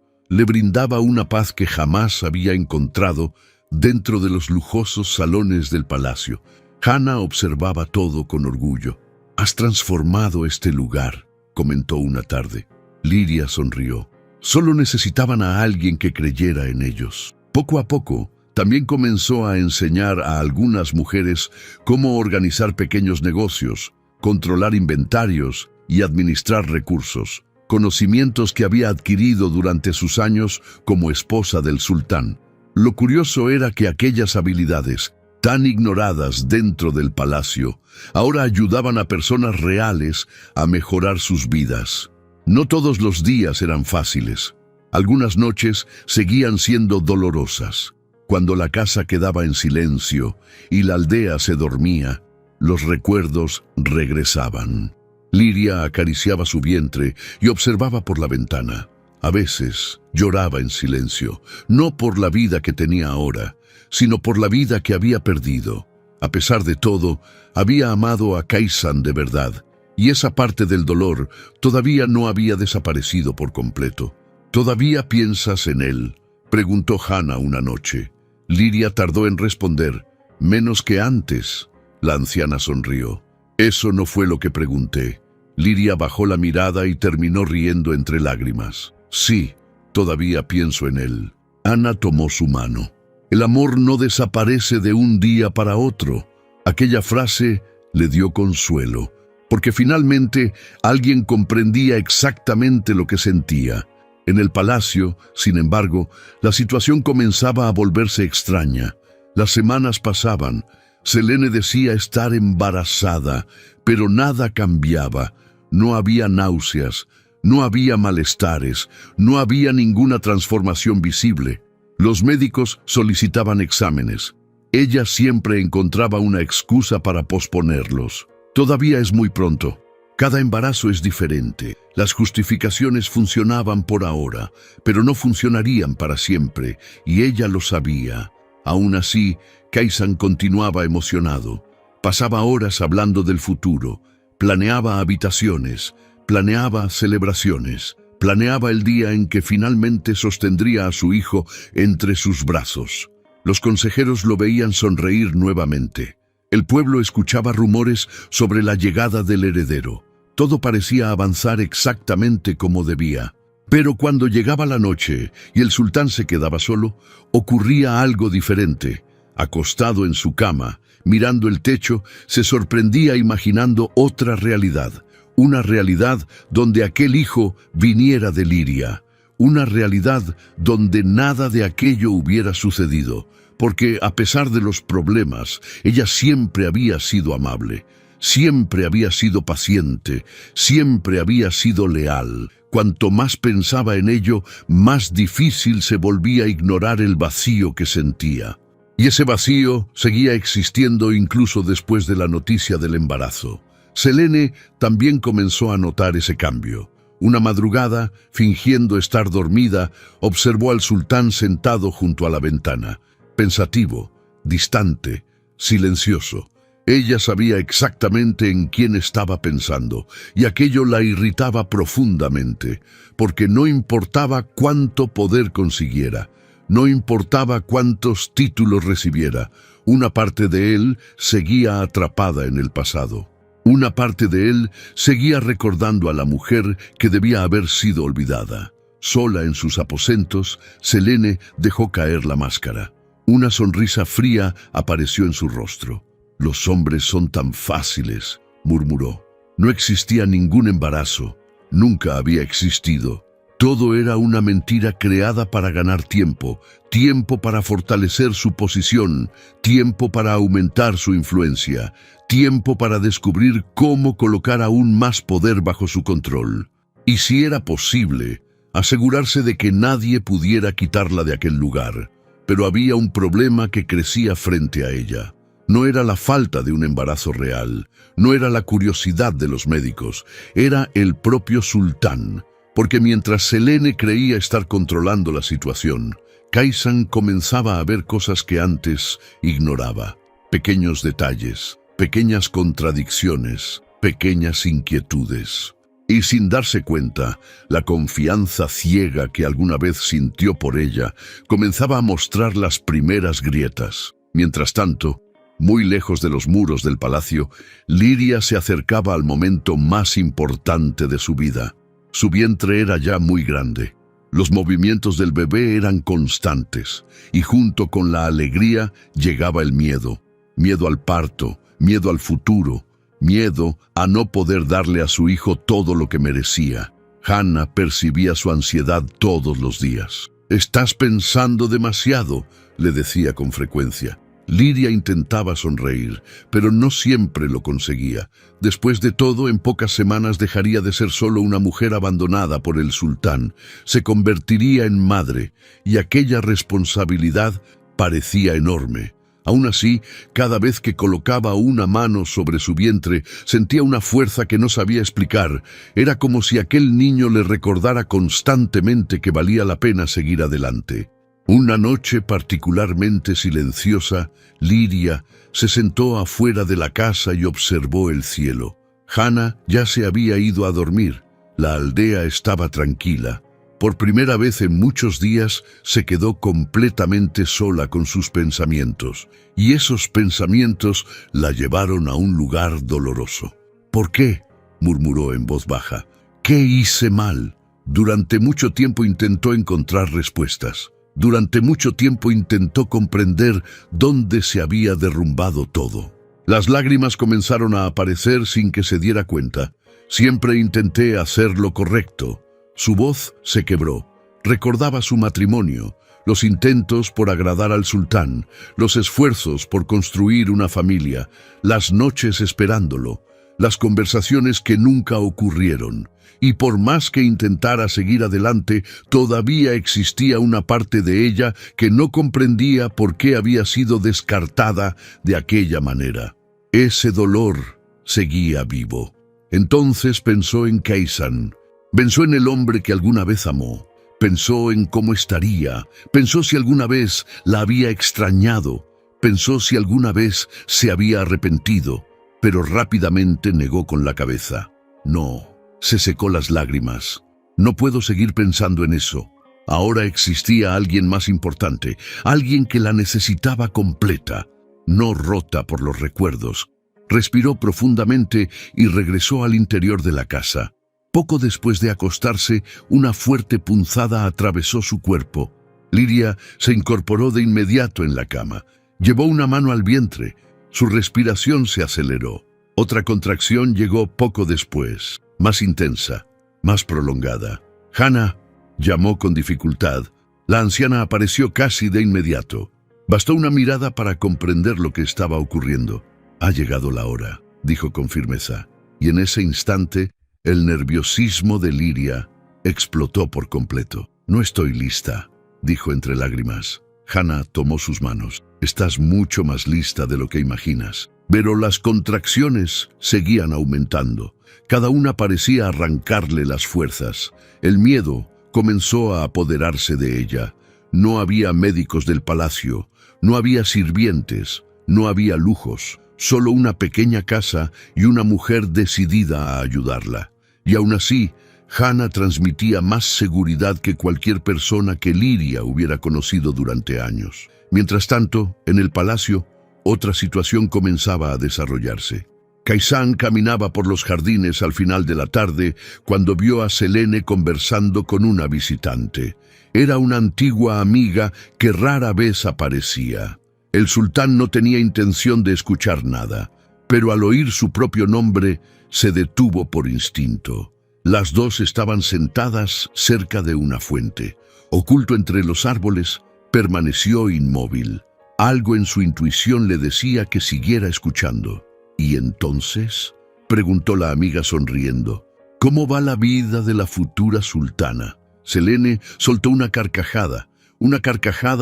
le brindaba una paz que jamás había encontrado dentro de los lujosos salones del palacio. Hannah observaba todo con orgullo. «Has transformado este lugar», comentó una tarde. Liria sonrió. Solo necesitaban a alguien que creyera en ellos. Poco a poco, también comenzó a enseñar a algunas mujeres cómo organizar pequeños negocios, controlar inventarios y administrar recursos, conocimientos que había adquirido durante sus años como esposa del sultán. Lo curioso era que aquellas habilidades, tan ignoradas dentro del palacio, ahora ayudaban a personas reales a mejorar sus vidas. No todos los días eran fáciles. Algunas noches seguían siendo dolorosas. Cuando la casa quedaba en silencio y la aldea se dormía, los recuerdos regresaban. Liria acariciaba su vientre y observaba por la ventana. A veces lloraba en silencio, no por la vida que tenía ahora, sino por la vida que había perdido. A pesar de todo, había amado a Kaisan de verdad, y esa parte del dolor todavía no había desaparecido por completo. «¿Todavía piensas en él?», preguntó Hannah una noche. Liria tardó en responder. «Menos que antes». La anciana sonrió. «Eso no fue lo que pregunté». Liria bajó la mirada y terminó riendo entre lágrimas. «Sí, todavía pienso en él». Hannah tomó su mano. «El amor no desaparece de un día para otro». Aquella frase le dio consuelo, porque finalmente alguien comprendía exactamente lo que sentía. En el palacio, sin embargo, la situación comenzaba a volverse extraña. Las semanas pasaban. Selene decía estar embarazada, pero nada cambiaba. No había náuseas, no había malestares, no había ninguna transformación visible. Los médicos solicitaban exámenes. Ella siempre encontraba una excusa para posponerlos. «Todavía es muy pronto. Cada embarazo es diferente. Las justificaciones funcionaban por ahora, pero no funcionarían para siempre, y ella lo sabía». Aún así, Kaisan continuaba emocionado. Pasaba horas hablando del futuro. Planeaba habitaciones, planeaba celebraciones, planeaba el día en que finalmente sostendría a su hijo entre sus brazos. Los consejeros lo veían sonreír nuevamente. El pueblo escuchaba rumores sobre la llegada del heredero. Todo parecía avanzar exactamente como debía. Pero cuando llegaba la noche y el sultán se quedaba solo, ocurría algo diferente. Acostado en su cama, mirando el techo, se sorprendía imaginando otra realidad. Una realidad donde aquel hijo viniera de Liria. Una realidad donde nada de aquello hubiera sucedido. Porque a pesar de los problemas, ella siempre había sido amable, siempre había sido paciente, siempre había sido leal. Cuanto más pensaba en ello, más difícil se volvía ignorar el vacío que sentía. Y ese vacío seguía existiendo incluso después de la noticia del embarazo. Selene también comenzó a notar ese cambio. Una madrugada, fingiendo estar dormida, observó al sultán sentado junto a la ventana. Pensativo, distante, silencioso. Ella sabía exactamente en quién estaba pensando, y aquello la irritaba profundamente, porque no importaba cuánto poder consiguiera, no importaba cuántos títulos recibiera, una parte de él seguía atrapada en el pasado. Una parte de él seguía recordando a la mujer que debía haber sido olvidada. Sola en sus aposentos, Selene dejó caer la máscara. Una sonrisa fría apareció en su rostro. «Los hombres son tan fáciles», murmuró. No existía ningún embarazo. Nunca había existido. Todo era una mentira creada para ganar tiempo, tiempo para fortalecer su posición, tiempo para aumentar su influencia, tiempo para descubrir cómo colocar aún más poder bajo su control. Y si era posible, asegurarse de que nadie pudiera quitarla de aquel lugar. Pero había un problema que crecía frente a ella. No era la falta de un embarazo real, no era la curiosidad de los médicos, era el propio sultán. porque mientras Selene creía estar controlando la situación, Kaysan comenzaba a ver cosas que antes ignoraba. Pequeños detalles, pequeñas contradicciones, pequeñas inquietudes. Y sin darse cuenta, la confianza ciega que alguna vez sintió por ella comenzaba a mostrar las primeras grietas. Mientras tanto, muy lejos de los muros del palacio, Liria se acercaba al momento más importante de su vida. Su vientre era ya muy grande. Los movimientos del bebé eran constantes, y junto con la alegría llegaba el miedo. Miedo al parto, miedo al futuro, miedo a no poder darle a su hijo todo lo que merecía. Hannah percibía su ansiedad todos los días. «Estás pensando demasiado», le decía con frecuencia. Liria intentaba sonreír, pero no siempre lo conseguía. Después de todo, en pocas semanas dejaría de ser solo una mujer abandonada por el sultán. Se convertiría en madre, y aquella responsabilidad parecía enorme. Aún así, cada vez que colocaba una mano sobre su vientre, sentía una fuerza que no sabía explicar. Era como si aquel niño le recordara constantemente que valía la pena seguir adelante. Una noche particularmente silenciosa, Liria se sentó afuera de la casa y observó el cielo. Hannah ya se había ido a dormir. La aldea estaba tranquila. Por primera vez en muchos días se quedó completamente sola con sus pensamientos, y esos pensamientos la llevaron a un lugar doloroso. «¿Por qué?», murmuró en voz baja. «¿Qué hice mal?». Durante mucho tiempo intentó encontrar respuestas. Durante mucho tiempo intentó comprender dónde se había derrumbado todo. Las lágrimas comenzaron a aparecer sin que se diera cuenta. «Siempre intenté hacer lo correcto». Su voz se quebró. Recordaba su matrimonio, los intentos por agradar al sultán, los esfuerzos por construir una familia, las noches esperándolo, las conversaciones que nunca ocurrieron. Y por más que intentara seguir adelante, todavía existía una parte de ella que no comprendía por qué había sido descartada de aquella manera. Ese dolor seguía vivo. Entonces pensó en Kaysan. Pensó en el hombre que alguna vez amó. Pensó en cómo estaría. Pensó si alguna vez la había extrañado. Pensó si alguna vez se había arrepentido. Pero rápidamente negó con la cabeza. No. Se secó las lágrimas. «No puedo seguir pensando en eso». Ahora existía alguien más importante, alguien que la necesitaba completa, no rota por los recuerdos. Respiró profundamente y regresó al interior de la casa. Poco después de acostarse, una fuerte punzada atravesó su cuerpo. Liria se incorporó de inmediato en la cama. Llevó una mano al vientre. Su respiración se aceleró. Otra contracción llegó poco después, más intensa, más prolongada. «Hannah», llamó con dificultad. La anciana apareció casi de inmediato. Bastó una mirada para comprender lo que estaba ocurriendo. «Ha llegado la hora», dijo con firmeza. Y en ese instante, el nerviosismo de Liria explotó por completo. «No estoy lista», dijo entre lágrimas. Hannah tomó sus manos. «Estás mucho más lista de lo que imaginas». Pero las contracciones seguían aumentando. Cada una parecía arrancarle las fuerzas. El miedo comenzó a apoderarse de ella. No había médicos del palacio, no había sirvientes, no había lujos, solo una pequeña casa y una mujer decidida a ayudarla. Y aún así, Hannah transmitía más seguridad que cualquier persona que Liria hubiera conocido durante años. Mientras tanto, en el palacio, otra situación comenzaba a desarrollarse. Kaysan caminaba por los jardines al final de la tarde cuando vio a Selene conversando con una visitante. Era una antigua amiga que rara vez aparecía. El sultán no tenía intención de escuchar nada, pero al oír su propio nombre se detuvo por instinto. Las dos estaban sentadas cerca de una fuente. Oculto entre los árboles, permaneció inmóvil. Algo en su intuición le decía que siguiera escuchando. «¿Y entonces?», preguntó la amiga sonriendo. «¿Cómo va la vida de la futura sultana?». Selene soltó una carcajada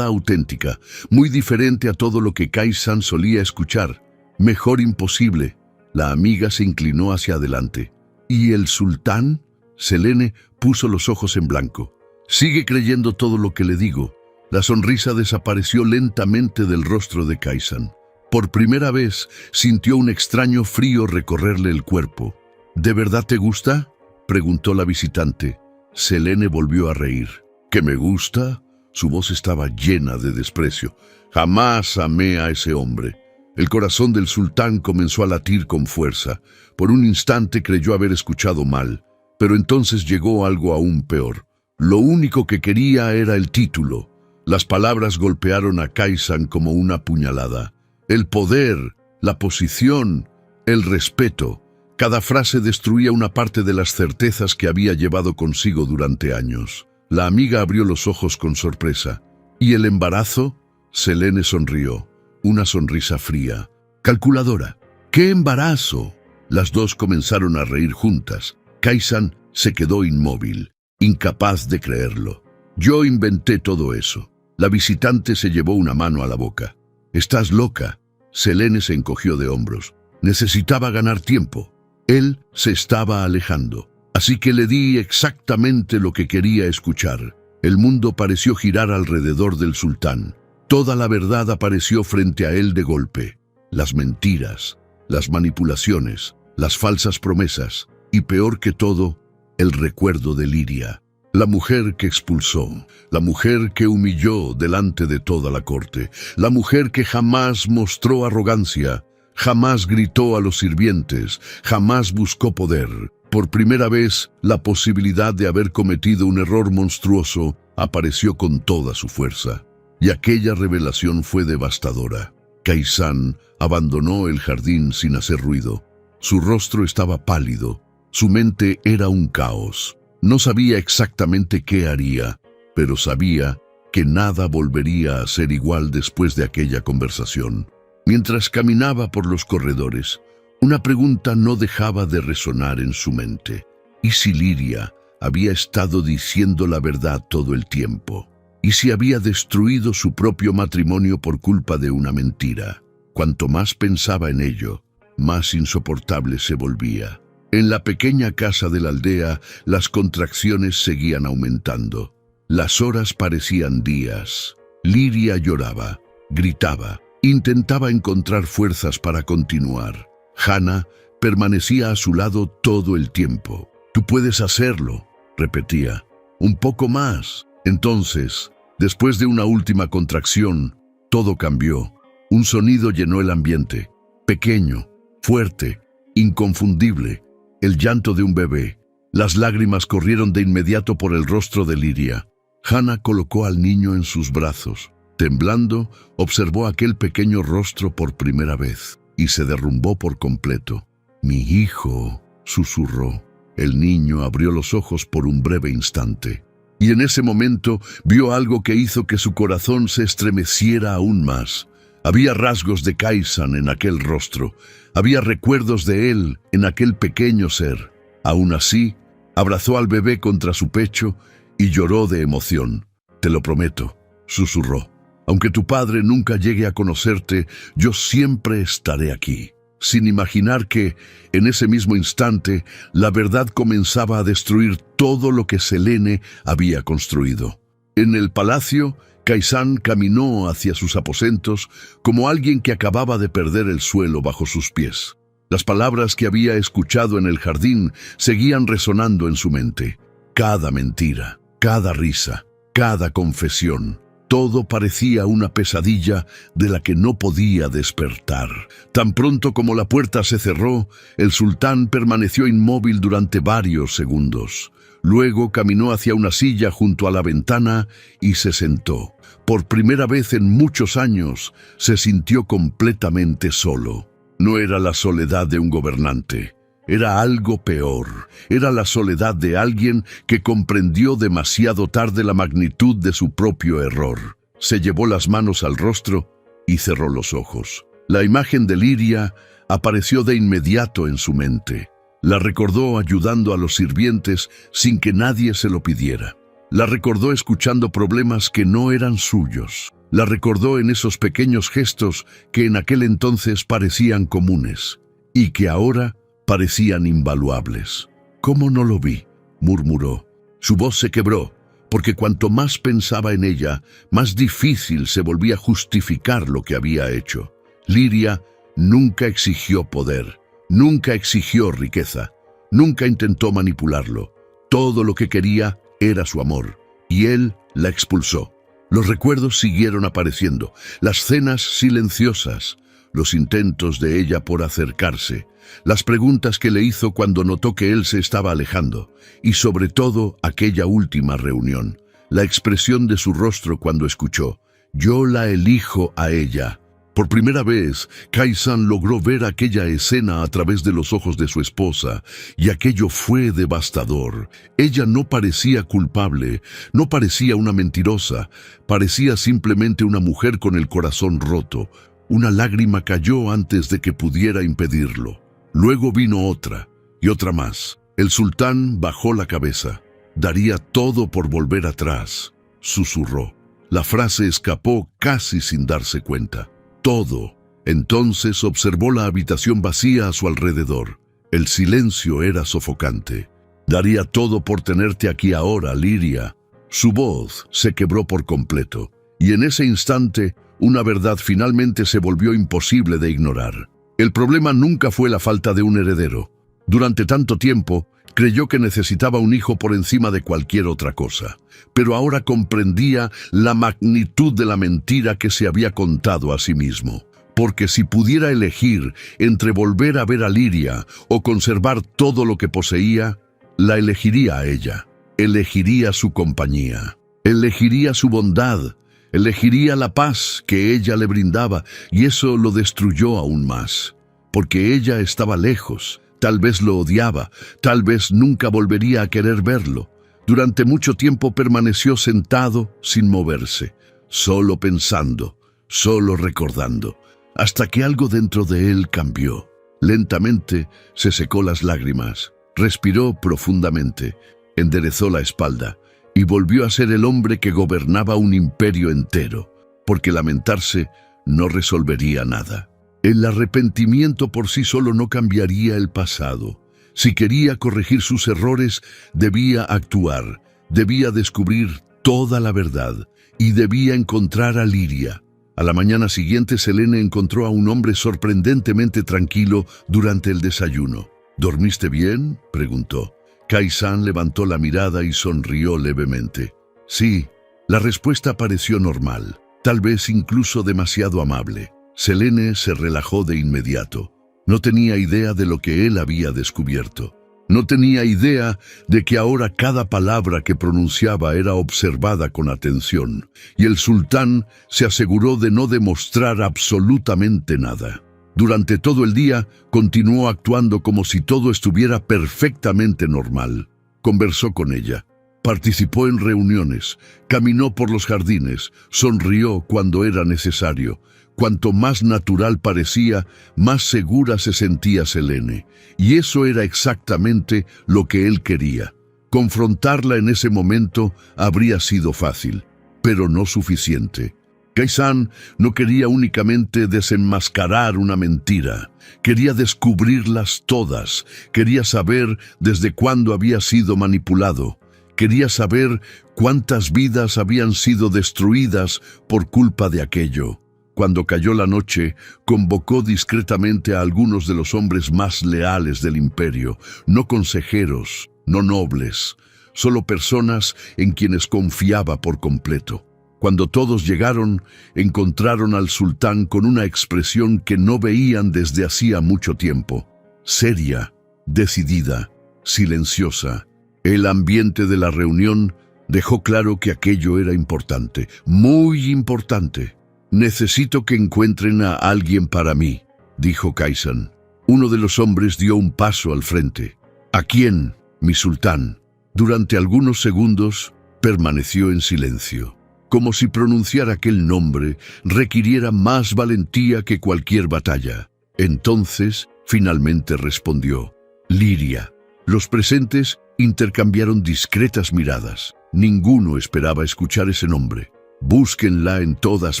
auténtica, muy diferente a todo lo que Kaysan solía escuchar. «Mejor imposible». La amiga se inclinó hacia adelante. «¿Y el sultán?», Selene puso los ojos en blanco. «Sigue creyendo todo lo que le digo». La sonrisa desapareció lentamente del rostro de Kaisan. Por primera vez sintió un extraño frío recorrerle el cuerpo. «¿De verdad te gusta?», preguntó la visitante. Selene volvió a reír. «¿Que me gusta?». Su voz estaba llena de desprecio. «Jamás amé a ese hombre». El corazón del sultán comenzó a latir con fuerza. Por un instante creyó haber escuchado mal, pero entonces llegó algo aún peor. Lo único que quería era el título. Las palabras golpearon a Kaisan como una puñalada. El poder, la posición, el respeto. Cada frase destruía una parte de las certezas que había llevado consigo durante años. La amiga abrió los ojos con sorpresa. ¿Y el embarazo? Selene sonrió. Una sonrisa fría. «Calculadora». «¿Qué embarazo?». Las dos comenzaron a reír juntas. Kaisan se quedó inmóvil, incapaz de creerlo. «Yo inventé todo eso». La visitante se llevó una mano a la boca. «¿Estás loca?». Selene se encogió de hombros. Necesitaba ganar tiempo. Él se estaba alejando. Así que le di exactamente lo que quería escuchar. El mundo pareció girar alrededor del sultán. Toda la verdad apareció frente a él de golpe. Las mentiras, las manipulaciones, las falsas promesas y, peor que todo, el recuerdo de Liria. La mujer que expulsó, la mujer que humilló delante de toda la corte, la mujer que jamás mostró arrogancia, jamás gritó a los sirvientes, jamás buscó poder. Por primera vez, la posibilidad de haber cometido un error monstruoso apareció con toda su fuerza. Y aquella revelación fue devastadora. Kaisan abandonó el jardín sin hacer ruido. Su rostro estaba pálido, su mente era un caos. No sabía exactamente qué haría, pero sabía que nada volvería a ser igual después de aquella conversación. Mientras caminaba por los corredores, una pregunta no dejaba de resonar en su mente. ¿Y si Liria había estado diciendo la verdad todo el tiempo? ¿Y si había destruido su propio matrimonio por culpa de una mentira? Cuanto más pensaba en ello, más insoportable se volvía. En la pequeña casa de la aldea, las contracciones seguían aumentando. Las horas parecían días. Liria lloraba, gritaba, intentaba encontrar fuerzas para continuar. Hannah permanecía a su lado todo el tiempo. «Tú puedes hacerlo», repetía. «Un poco más». Entonces, después de una última contracción, todo cambió. Un sonido llenó el ambiente. Pequeño, fuerte, inconfundible. El llanto de un bebé. Las lágrimas corrieron de inmediato por el rostro de Liria. Hannah colocó al niño en sus brazos. Temblando, observó aquel pequeño rostro por primera vez y se derrumbó por completo. «Mi hijo», susurró. El niño abrió los ojos por un breve instante. Y en ese momento vio algo que hizo que su corazón se estremeciera aún más. Había rasgos de Kaisan en aquel rostro. Había recuerdos de él en aquel pequeño ser. Aún así, abrazó al bebé contra su pecho y lloró de emoción. «Te lo prometo», susurró. «Aunque tu padre nunca llegue a conocerte, yo siempre estaré aquí». Sin imaginar que, en ese mismo instante, la verdad comenzaba a destruir todo lo que Selene había construido. En el palacio, Kaisan caminó hacia sus aposentos como alguien que acababa de perder el suelo bajo sus pies. Las palabras que había escuchado en el jardín seguían resonando en su mente. Cada mentira, cada risa, cada confesión. Todo parecía una pesadilla de la que no podía despertar. Tan pronto como la puerta se cerró, el sultán permaneció inmóvil durante varios segundos. Luego caminó hacia una silla junto a la ventana y se sentó. Por primera vez en muchos años, se sintió completamente solo. No era la soledad de un gobernante. Era algo peor. Era la soledad de alguien que comprendió demasiado tarde la magnitud de su propio error. Se llevó las manos al rostro y cerró los ojos. La imagen de Liria apareció de inmediato en su mente. La recordó ayudando a los sirvientes sin que nadie se lo pidiera. La recordó escuchando problemas que no eran suyos. La recordó en esos pequeños gestos que en aquel entonces parecían comunes y que ahora parecían invaluables. ¿Cómo no lo vi? murmuró. Su voz se quebró, porque cuanto más pensaba en ella, más difícil se volvía justificar lo que había hecho. Liria nunca exigió poder, nunca exigió riqueza, nunca intentó manipularlo. Todo lo que quería era su amor, y él la expulsó. Los recuerdos siguieron apareciendo, las cenas silenciosas, los intentos de ella por acercarse, las preguntas que le hizo cuando notó que él se estaba alejando, y sobre todo aquella última reunión, la expresión de su rostro cuando escuchó: «Yo la elijo a ella». Por primera vez, Kai-san logró ver aquella escena a través de los ojos de su esposa, y aquello fue devastador. Ella no parecía culpable, no parecía una mentirosa, parecía simplemente una mujer con el corazón roto. Una lágrima cayó antes de que pudiera impedirlo. Luego vino otra, y otra más. El sultán bajó la cabeza. Daría todo por volver atrás, susurró. La frase escapó casi sin darse cuenta. Todo. Entonces observó la habitación vacía a su alrededor. El silencio era sofocante. Daría todo por tenerte aquí ahora, Liria. Su voz se quebró por completo, y en ese instante una verdad finalmente se volvió imposible de ignorar. El problema nunca fue la falta de un heredero. Durante tanto tiempo, creyó que necesitaba un hijo por encima de cualquier otra cosa, pero ahora comprendía la magnitud de la mentira que se había contado a sí mismo. Porque si pudiera elegir entre volver a ver a Liria o conservar todo lo que poseía, la elegiría a ella. Elegiría su compañía, elegiría su bondad, elegiría la paz que ella le brindaba, y eso lo destruyó aún más. Porque ella estaba lejos. Tal vez lo odiaba, tal vez nunca volvería a querer verlo. Durante mucho tiempo permaneció sentado sin moverse, solo pensando, solo recordando, hasta que algo dentro de él cambió. Lentamente se secó las lágrimas, respiró profundamente, enderezó la espalda y volvió a ser el hombre que gobernaba un imperio entero, porque lamentarse no resolvería nada. El arrepentimiento por sí solo no cambiaría el pasado. Si quería corregir sus errores, debía actuar, debía descubrir toda la verdad y debía encontrar a Liria. A la mañana siguiente, Selene encontró a un hombre sorprendentemente tranquilo durante el desayuno. ¿Dormiste bien?, preguntó. Kai-san levantó la mirada y sonrió levemente. Sí, la respuesta pareció normal, tal vez incluso demasiado amable. Selene se relajó de inmediato. No tenía idea de lo que él había descubierto. No tenía idea de que ahora cada palabra que pronunciaba era observada con atención, y el sultán se aseguró de no demostrar absolutamente nada. Durante todo el día continuó actuando como si todo estuviera perfectamente normal. Conversó con ella, participó en reuniones, caminó por los jardines, sonrió cuando era necesario. Cuanto más natural parecía, más segura se sentía Selene, y eso era exactamente lo que él quería. Confrontarla en ese momento habría sido fácil, pero no suficiente. Kai-san no quería únicamente desenmascarar una mentira, quería descubrirlas todas, quería saber desde cuándo había sido manipulado, quería saber cuántas vidas habían sido destruidas por culpa de aquello. Cuando cayó la noche, convocó discretamente a algunos de los hombres más leales del imperio, no consejeros, no nobles, solo personas en quienes confiaba por completo. Cuando todos llegaron, encontraron al sultán con una expresión que no veían desde hacía mucho tiempo. Seria, decidida, silenciosa. El ambiente de la reunión dejó claro que aquello era importante, muy importante. «Necesito que encuentren a alguien para mí», dijo Kai-san. Uno de los hombres dio un paso al frente. «¿A quién, mi sultán?» Durante algunos segundos permaneció en silencio, como si pronunciar aquel nombre requiriera más valentía que cualquier batalla. Entonces, finalmente respondió: «Liria». Los presentes intercambiaron discretas miradas. Ninguno esperaba escuchar ese nombre. «Búsquenla en todas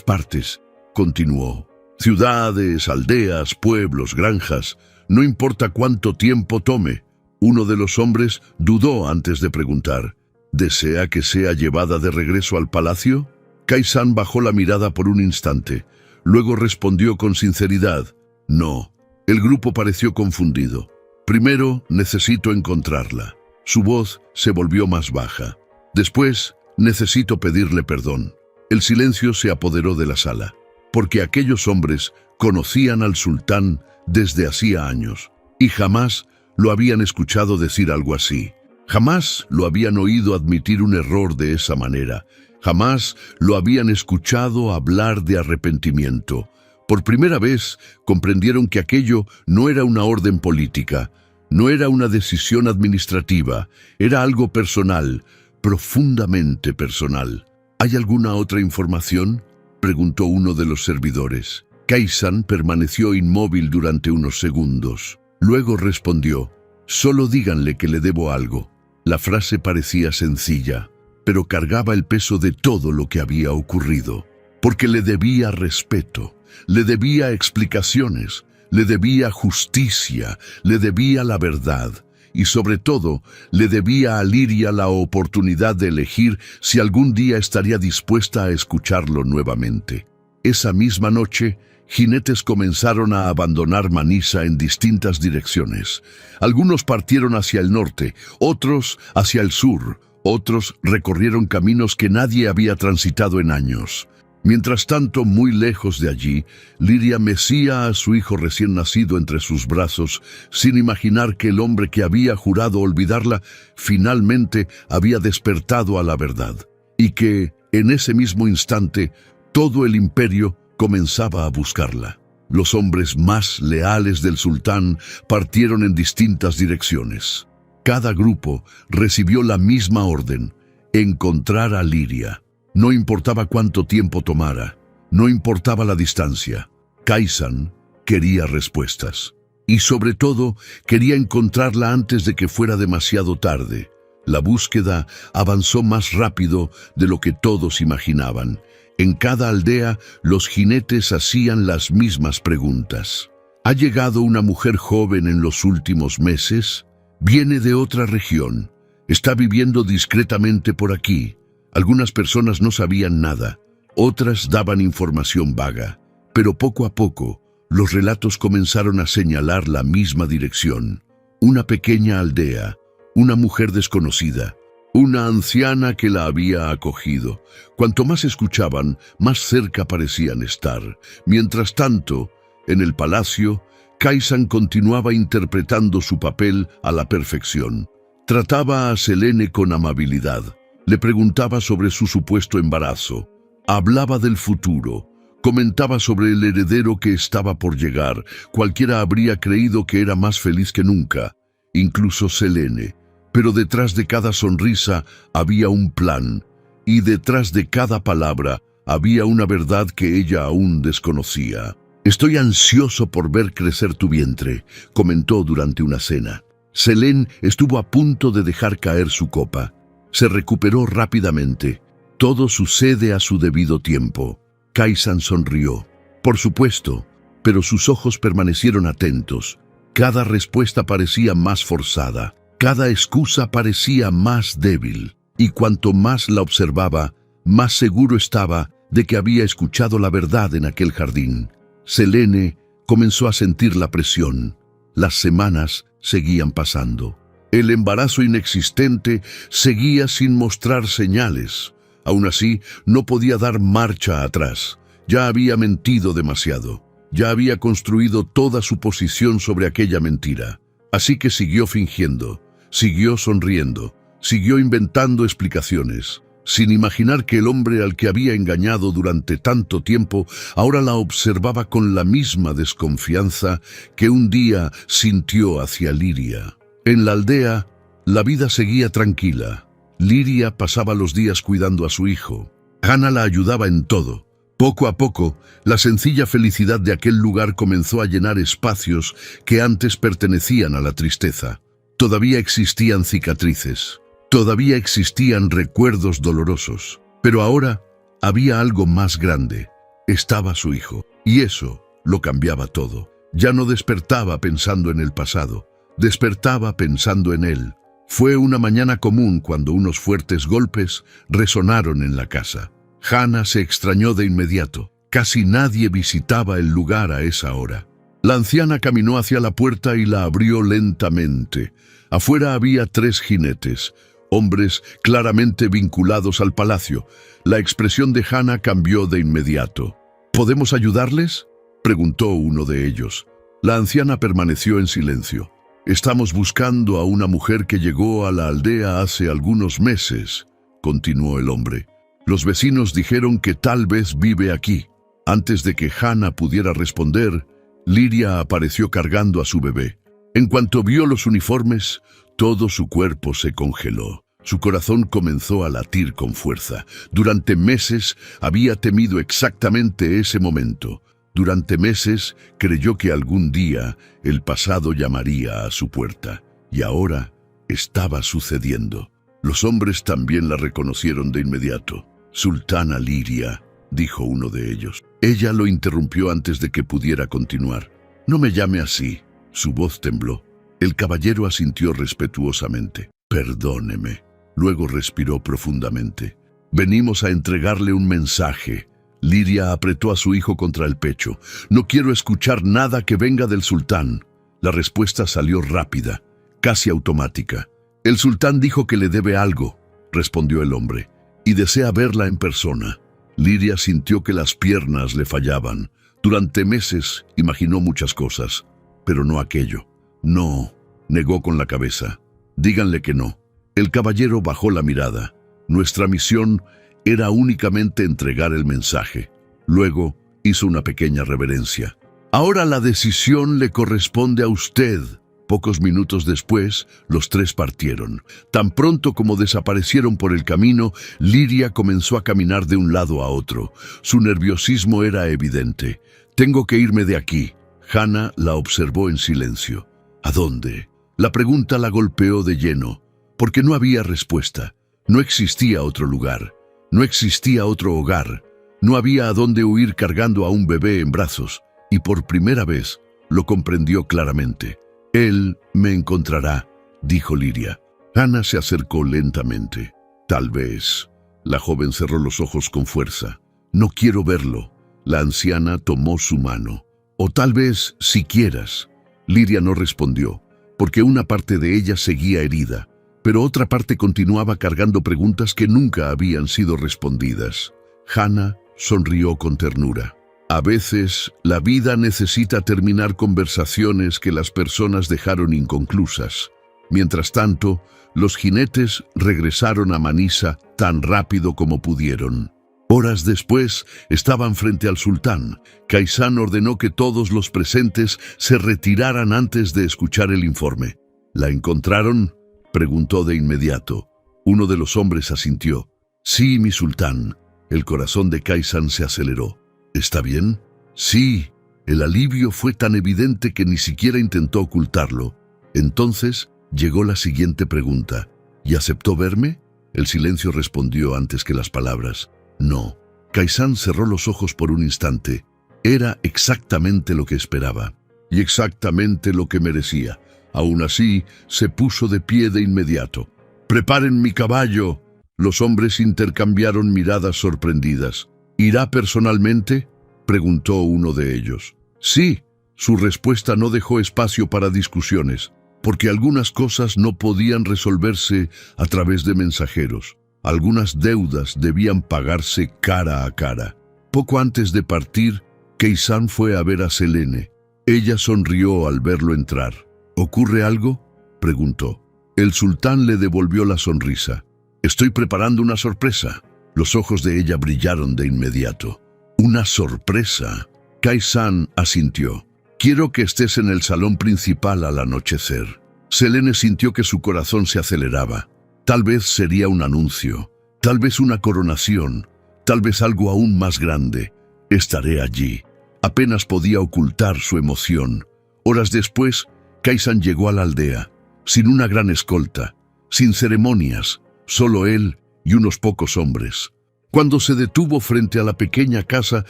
partes», continuó. «Ciudades, aldeas, pueblos, granjas, no importa cuánto tiempo tome, Uno de los hombres dudó antes de preguntar: ¿Desea que sea llevada de regreso al palacio? Kaisan bajó la mirada por un instante. Luego respondió con sinceridad: no. El grupo pareció confundido. Primero, necesito encontrarla. Su voz se volvió más baja. Después, necesito pedirle perdón. El silencio se apoderó de la sala, porque aquellos hombres conocían al sultán desde hacía años, y jamás lo habían escuchado decir algo así. Jamás lo habían oído admitir un error de esa manera. Jamás lo habían escuchado hablar de arrepentimiento. Por primera vez comprendieron que aquello no era una orden política, no era una decisión administrativa, era algo personal, profundamente personal. ¿Hay alguna otra información?, preguntó uno de los servidores. Kaisan permaneció inmóvil durante unos segundos. Luego respondió: solo díganle que le debo algo. La frase parecía sencilla, pero cargaba el peso de todo lo que había ocurrido. Porque le debía respeto, le debía explicaciones, le debía justicia, le debía la verdad. Y sobre todo, le debía a Liria la oportunidad de elegir si algún día estaría dispuesta a escucharlo nuevamente. Esa misma noche, jinetes comenzaron a abandonar Manisa en distintas direcciones. Algunos partieron hacia el norte, otros hacia el sur, otros recorrieron caminos que nadie había transitado en años. Mientras tanto, muy lejos de allí, Liria mecía a su hijo recién nacido entre sus brazos, sin imaginar que el hombre que había jurado olvidarla finalmente había despertado a la verdad, y que, en ese mismo instante, todo el imperio comenzaba a buscarla. Los hombres más leales del sultán partieron en distintas direcciones. Cada grupo recibió la misma orden: encontrar a Liria. No importaba cuánto tiempo tomara, no importaba la distancia. Kaisan quería respuestas. Y sobre todo, quería encontrarla antes de que fuera demasiado tarde. La búsqueda avanzó más rápido de lo que todos imaginaban. En cada aldea, los jinetes hacían las mismas preguntas. ¿Ha llegado una mujer joven en los últimos meses? ¿Viene de otra región? ¿Está viviendo discretamente por aquí? Algunas personas no sabían nada, otras daban información vaga, pero poco a poco los relatos comenzaron a señalar la misma dirección. Una pequeña aldea, una mujer desconocida, una anciana que la había acogido. Cuanto más escuchaban, más cerca parecían estar. Mientras tanto, en el palacio, Kaisan continuaba interpretando su papel a la perfección. Trataba a Selene con amabilidad. Le preguntaba sobre su supuesto embarazo, hablaba del futuro, comentaba sobre el heredero que estaba por llegar. Cualquiera habría creído que era más feliz que nunca, incluso Selene. Pero detrás de cada sonrisa había un plan, y detrás de cada palabra había una verdad que ella aún desconocía. «Estoy ansioso por ver crecer tu vientre», comentó durante una cena. Selene estuvo a punto de dejar caer su copa. Se recuperó rápidamente. Todo sucede a su debido tiempo. Kaisan sonrió. Por supuesto, pero sus ojos permanecieron atentos. Cada respuesta parecía más forzada. Cada excusa parecía más débil. Y cuanto más la observaba, más seguro estaba de que había escuchado la verdad en aquel jardín. Selene comenzó a sentir la presión. Las semanas seguían pasando. El embarazo inexistente seguía sin mostrar señales. Aún así, no podía dar marcha atrás. Ya había mentido demasiado. Ya había construido toda su posición sobre aquella mentira. Así que siguió fingiendo, siguió sonriendo, siguió inventando explicaciones, sin imaginar que el hombre al que había engañado durante tanto tiempo ahora la observaba con la misma desconfianza que un día sintió hacia Liria. En la aldea, la vida seguía tranquila. Liria pasaba los días cuidando a su hijo. Hannah la ayudaba en todo. Poco a poco, la sencilla felicidad de aquel lugar comenzó a llenar espacios que antes pertenecían a la tristeza. Todavía existían cicatrices. Todavía existían recuerdos dolorosos. Pero ahora había algo más grande. Estaba su hijo. Y eso lo cambiaba todo. Ya no despertaba pensando en el pasado. Despertaba pensando en él. Fue una mañana común cuando unos fuertes golpes resonaron en la casa. Hannah se extrañó de inmediato. Casi nadie visitaba el lugar a esa hora. La anciana caminó hacia la puerta y la abrió lentamente. Afuera había 3 jinetes, hombres claramente vinculados al palacio. La expresión de Hannah cambió de inmediato. ¿Podemos ayudarles?, preguntó uno de ellos. La anciana permaneció en silencio. Estamos buscando a una mujer que llegó a la aldea hace algunos meses, continuó el hombre. Los vecinos dijeron que tal vez vive aquí. Antes de que Hannah pudiera responder, Lyria apareció cargando a su bebé. En cuanto vio los uniformes, todo su cuerpo se congeló. Su corazón comenzó a latir con fuerza. Durante meses había temido exactamente ese momento. Durante meses creyó que algún día el pasado llamaría a su puerta. Y ahora estaba sucediendo. Los hombres también la reconocieron de inmediato. Sultana Lyria, dijo uno de ellos. Ella lo interrumpió antes de que pudiera continuar. No me llame así. Su voz tembló. El caballero asintió respetuosamente. Perdóneme. Luego respiró profundamente. Venimos a entregarle un mensaje. Lyria apretó a su hijo contra el pecho. No quiero escuchar nada que venga del sultán. La respuesta salió rápida, casi automática. El sultán dijo que le debe algo, respondió el hombre, y desea verla en persona. Lyria sintió que las piernas le fallaban. Durante meses imaginó muchas cosas, pero no aquello. No, negó con la cabeza. Díganle que no. El caballero bajó la mirada. Nuestra misión era únicamente entregar el mensaje. Luego hizo una pequeña reverencia. Ahora la decisión le corresponde a usted. Pocos minutos después, los 3 partieron. Tan pronto como desaparecieron por el camino, Lyria comenzó a caminar de un lado a otro. Su nerviosismo era evidente. Tengo que irme de aquí. Hannah la observó en silencio. ¿A dónde? La pregunta la golpeó de lleno, porque no había respuesta. No existía otro lugar. No existía otro hogar. No había a dónde huir cargando a un bebé en brazos. Y por primera vez lo comprendió claramente. Él me encontrará, dijo Lyria. Hannah se acercó lentamente. Tal vez. La joven cerró los ojos con fuerza. No quiero verlo. La anciana tomó su mano. O tal vez, si quieras. Lyria no respondió, porque una parte de ella seguía herida, pero otra parte continuaba cargando preguntas que nunca habían sido respondidas. Hannah sonrió con ternura. A veces, la vida necesita terminar conversaciones que las personas dejaron inconclusas. Mientras tanto, los jinetes regresaron a Manisa tan rápido como pudieron. Horas después, estaban frente al sultán. Kaysan ordenó que todos los presentes se retiraran antes de escuchar el informe. ¿La encontraron?, preguntó de inmediato. Uno de los hombres asintió. Sí, mi sultán. El corazón de Kaysan se aceleró. ¿Está bien? Sí. El alivio fue tan evidente que ni siquiera intentó ocultarlo. Entonces llegó la siguiente pregunta. ¿Y aceptó verme? El silencio respondió antes que las palabras. No. Kaysan cerró los ojos por un instante. Era exactamente lo que esperaba. Y exactamente lo que merecía. Aún así, se puso de pie de inmediato. «¡Preparen mi caballo!». Los hombres intercambiaron miradas sorprendidas. «¿Irá personalmente?», preguntó uno de ellos. «Sí». Su respuesta no dejó espacio para discusiones, porque algunas cosas no podían resolverse a través de mensajeros. Algunas deudas debían pagarse cara a cara. Poco antes de partir, Kaysan fue a ver a Selene. Ella sonrió al verlo entrar. «¿Ocurre algo?», preguntó. El sultán le devolvió la sonrisa. «Estoy preparando una sorpresa». Los ojos de ella brillaron de inmediato. «¿Una sorpresa?». Kaysan asintió. «Quiero que estés en el salón principal al anochecer». Selene sintió que su corazón se aceleraba. Tal vez sería un anuncio, tal vez una coronación, tal vez algo aún más grande. Estaré allí. Apenas podía ocultar su emoción. Horas después, Kaysan llegó a la aldea, sin una gran escolta, sin ceremonias, solo él y unos pocos hombres. Cuando se detuvo frente a la pequeña casa,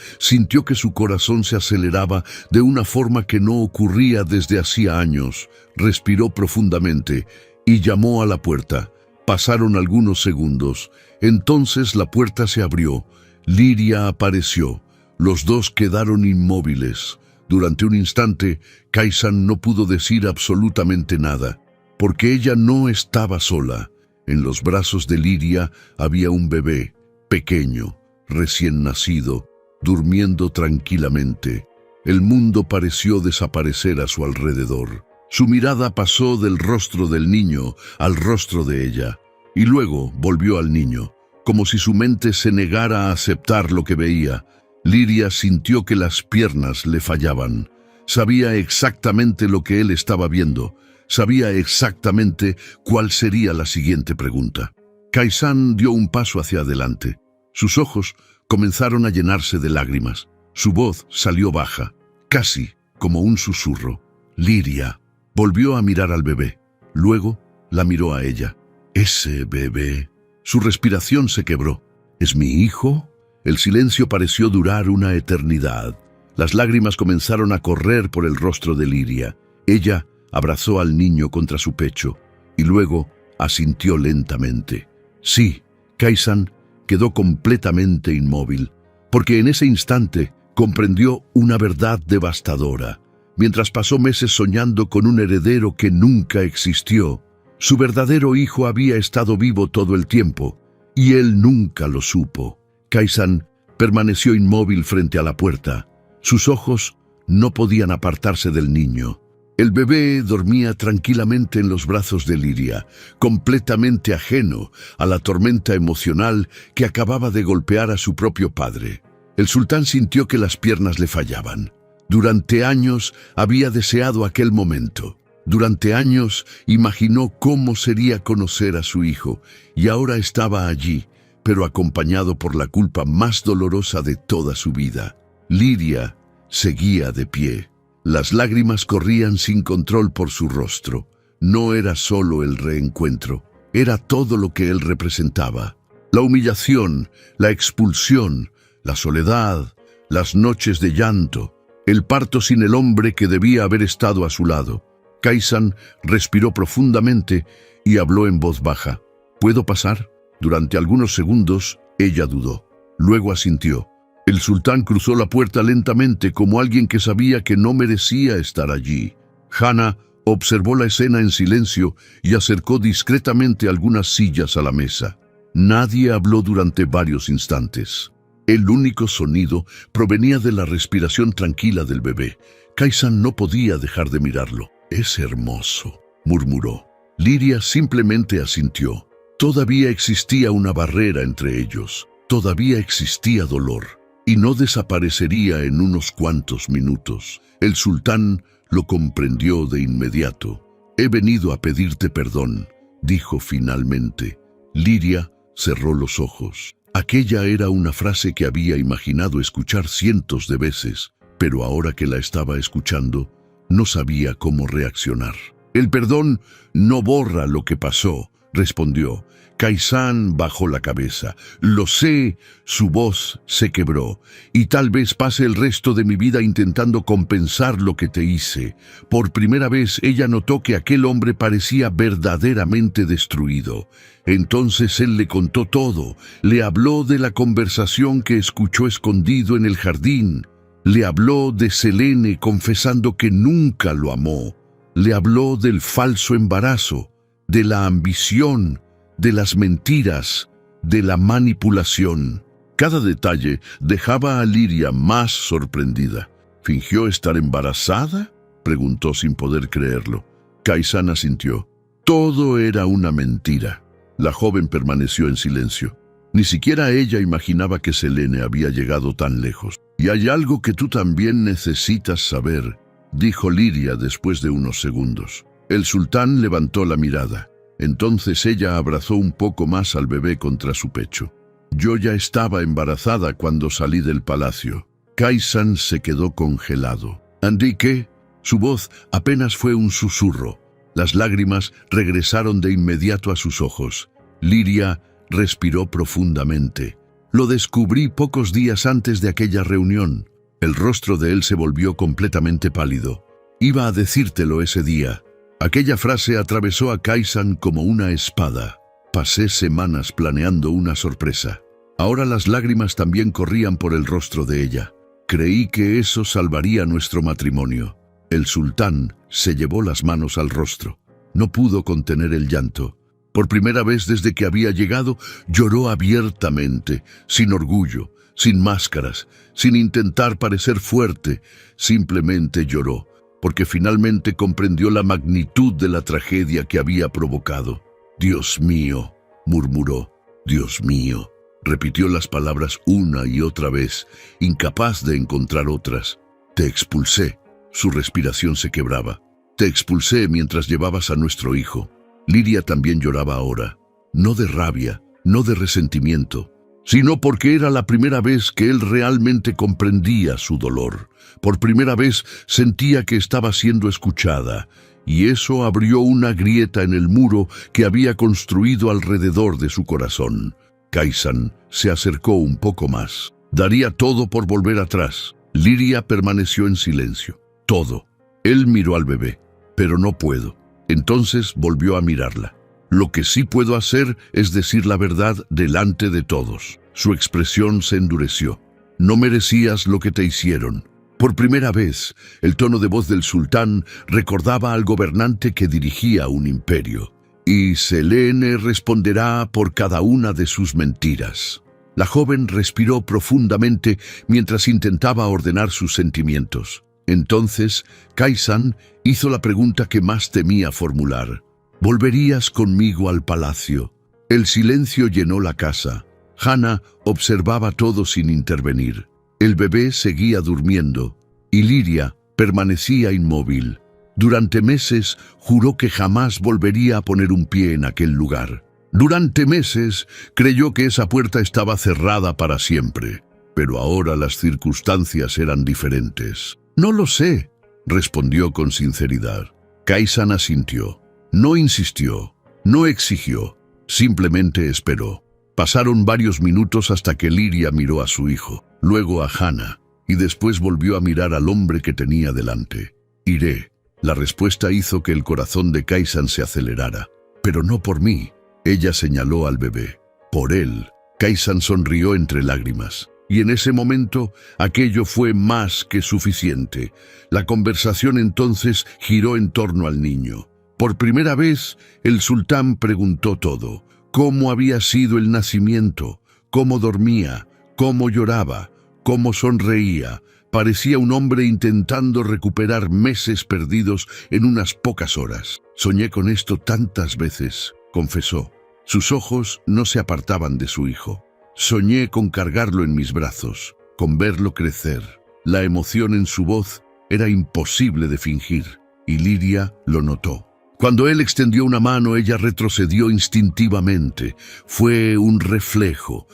sintió que su corazón se aceleraba de una forma que no ocurría desde hacía años. Respiró profundamente y llamó a la puerta. Pasaron algunos segundos. Entonces la puerta se abrió. Liria apareció. Los dos quedaron inmóviles. Durante un instante, Kaisan no pudo decir absolutamente nada, porque ella no estaba sola. En los brazos de Liria había un bebé, pequeño, recién nacido, durmiendo tranquilamente. El mundo pareció desaparecer a su alrededor. Su mirada pasó del rostro del niño al rostro de ella, y luego volvió al niño, como si su mente se negara a aceptar lo que veía. Liria sintió que las piernas le fallaban. Sabía exactamente lo que él estaba viendo. Sabía exactamente cuál sería la siguiente pregunta. Kaisan dio un paso hacia adelante. Sus ojos comenzaron a llenarse de lágrimas. Su voz salió baja, casi como un susurro. Liria volvió a mirar al bebé. Luego la miró a ella. Ese bebé. Su respiración se quebró. ¿Es mi hijo? El silencio pareció durar una eternidad. Las lágrimas comenzaron a correr por el rostro de Liria. Ella abrazó al niño contra su pecho y luego asintió lentamente. Sí, Kaisan quedó completamente inmóvil, porque en ese instante comprendió una verdad devastadora. Mientras pasó meses soñando con un heredero que nunca existió, su verdadero hijo había estado vivo todo el tiempo, y él nunca lo supo. Kaisan permaneció inmóvil frente a la puerta. Sus ojos no podían apartarse del niño. El bebé dormía tranquilamente en los brazos de Liria, completamente ajeno a la tormenta emocional que acababa de golpear a su propio padre. El sultán sintió que las piernas le fallaban. Durante años había deseado aquel momento. Durante años imaginó cómo sería conocer a su hijo, y ahora estaba allí, pero acompañado por la culpa más dolorosa de toda su vida. Liria seguía de pie. Las lágrimas corrían sin control por su rostro. No era solo el reencuentro, era todo lo que él representaba. La humillación, la expulsión, la soledad, las noches de llanto, el parto sin el hombre que debía haber estado a su lado. Kaisan respiró profundamente y habló en voz baja. ¿Puedo pasar? Durante algunos segundos, ella dudó. Luego asintió. El sultán cruzó la puerta lentamente como alguien que sabía que no merecía estar allí. Hana observó la escena en silencio y acercó discretamente algunas sillas a la mesa. Nadie habló durante varios instantes. El único sonido provenía de la respiración tranquila del bebé. Kaisan no podía dejar de mirarlo. «Es hermoso», murmuró. Liria simplemente asintió. Todavía existía una barrera entre ellos. Todavía existía dolor. Y no desaparecería en unos cuantos minutos. El sultán lo comprendió de inmediato. «He venido a pedirte perdón», dijo finalmente. Liria cerró los ojos. Aquella era una frase que había imaginado escuchar cientos de veces, pero ahora que la estaba escuchando, no sabía cómo reaccionar. «El perdón no borra lo que pasó», respondió. Kaisan bajó la cabeza. «Lo sé», su voz se quebró. «Y tal vez pase el resto de mi vida intentando compensar lo que te hice». Por primera vez ella notó que aquel hombre parecía verdaderamente destruido. Entonces él le contó todo. Le habló de la conversación que escuchó escondido en el jardín. Le habló de Selene confesando que nunca lo amó. Le habló del falso embarazo, de la ambición, de las mentiras, de la manipulación. Cada detalle dejaba a Liria más sorprendida. ¿Fingió estar embarazada?, preguntó sin poder creerlo. Kaisan asintió. Todo era una mentira. La joven permaneció en silencio. Ni siquiera ella imaginaba que Selene había llegado tan lejos. «Y hay algo que tú también necesitas saber», dijo Liria después de unos segundos. El sultán levantó la mirada. Entonces ella abrazó un poco más al bebé contra su pecho. «Yo ya estaba embarazada cuando salí del palacio». Kaisan se quedó congelado. «¿Andí qué?». Su voz apenas fue un susurro. Las lágrimas regresaron de inmediato a sus ojos. Liria respiró profundamente. Lo descubrí pocos días antes de aquella reunión. El rostro de él se volvió completamente pálido. Iba a decírtelo ese día. Aquella frase atravesó a Kaisan como una espada. Pasé semanas planeando una sorpresa. Ahora las lágrimas también corrían por el rostro de ella. Creí que eso salvaría nuestro matrimonio. El sultán se llevó las manos al rostro. No pudo contener el llanto. Por primera vez desde que había llegado, lloró abiertamente, sin orgullo, sin máscaras, sin intentar parecer fuerte. Simplemente lloró, porque finalmente comprendió la magnitud de la tragedia que había provocado. «Dios mío», murmuró, «Dios mío». Repitió las palabras una y otra vez, incapaz de encontrar otras. «Te expulsé». Su respiración se quebraba. «Te expulsé mientras llevabas a nuestro hijo». Liria también lloraba ahora, no de rabia, no de resentimiento, sino porque era la primera vez que él realmente comprendía su dolor. Por primera vez sentía que estaba siendo escuchada, y eso abrió una grieta en el muro que había construido alrededor de su corazón. Kaisan se acercó un poco más. Daría todo por volver atrás. Liria permaneció en silencio. Todo. Él miró al bebé. «Pero no puedo». Entonces volvió a mirarla. «Lo que sí puedo hacer es decir la verdad delante de todos». Su expresión se endureció. «No merecías lo que te hicieron». Por primera vez, el tono de voz del sultán recordaba al gobernante que dirigía un imperio. «Y Selene responderá por cada una de sus mentiras». La joven respiró profundamente mientras intentaba ordenar sus sentimientos. Entonces, Kaisan hizo la pregunta que más temía formular. «¿Volverías conmigo al palacio?» El silencio llenó la casa. Hana observaba todo sin intervenir. El bebé seguía durmiendo y Liria permanecía inmóvil. Durante meses juró que jamás volvería a poner un pie en aquel lugar. Durante meses creyó que esa puerta estaba cerrada para siempre. Pero ahora las circunstancias eran diferentes. «No lo sé», respondió con sinceridad. Kaisan asintió. No insistió, no exigió, simplemente esperó. Pasaron varios minutos hasta que Liria miró a su hijo, luego a Hana, y después volvió a mirar al hombre que tenía delante. «Iré». La respuesta hizo que el corazón de Kaisan se acelerara. «Pero no por mí», ella señaló al bebé. «Por él». Kaisan sonrió entre lágrimas. Y en ese momento, aquello fue más que suficiente. La conversación entonces giró en torno al niño. Por primera vez, el sultán preguntó todo. Cómo había sido el nacimiento, cómo dormía, cómo lloraba, cómo sonreía. Parecía un hombre intentando recuperar meses perdidos en unas pocas horas. «Soñé con esto tantas veces», confesó. Sus ojos no se apartaban de su hijo. «Soñé con cargarlo en mis brazos, con verlo crecer». La emoción en su voz era imposible de fingir, y Liria lo notó. Cuando él extendió una mano, ella retrocedió instintivamente. Fue un reflejo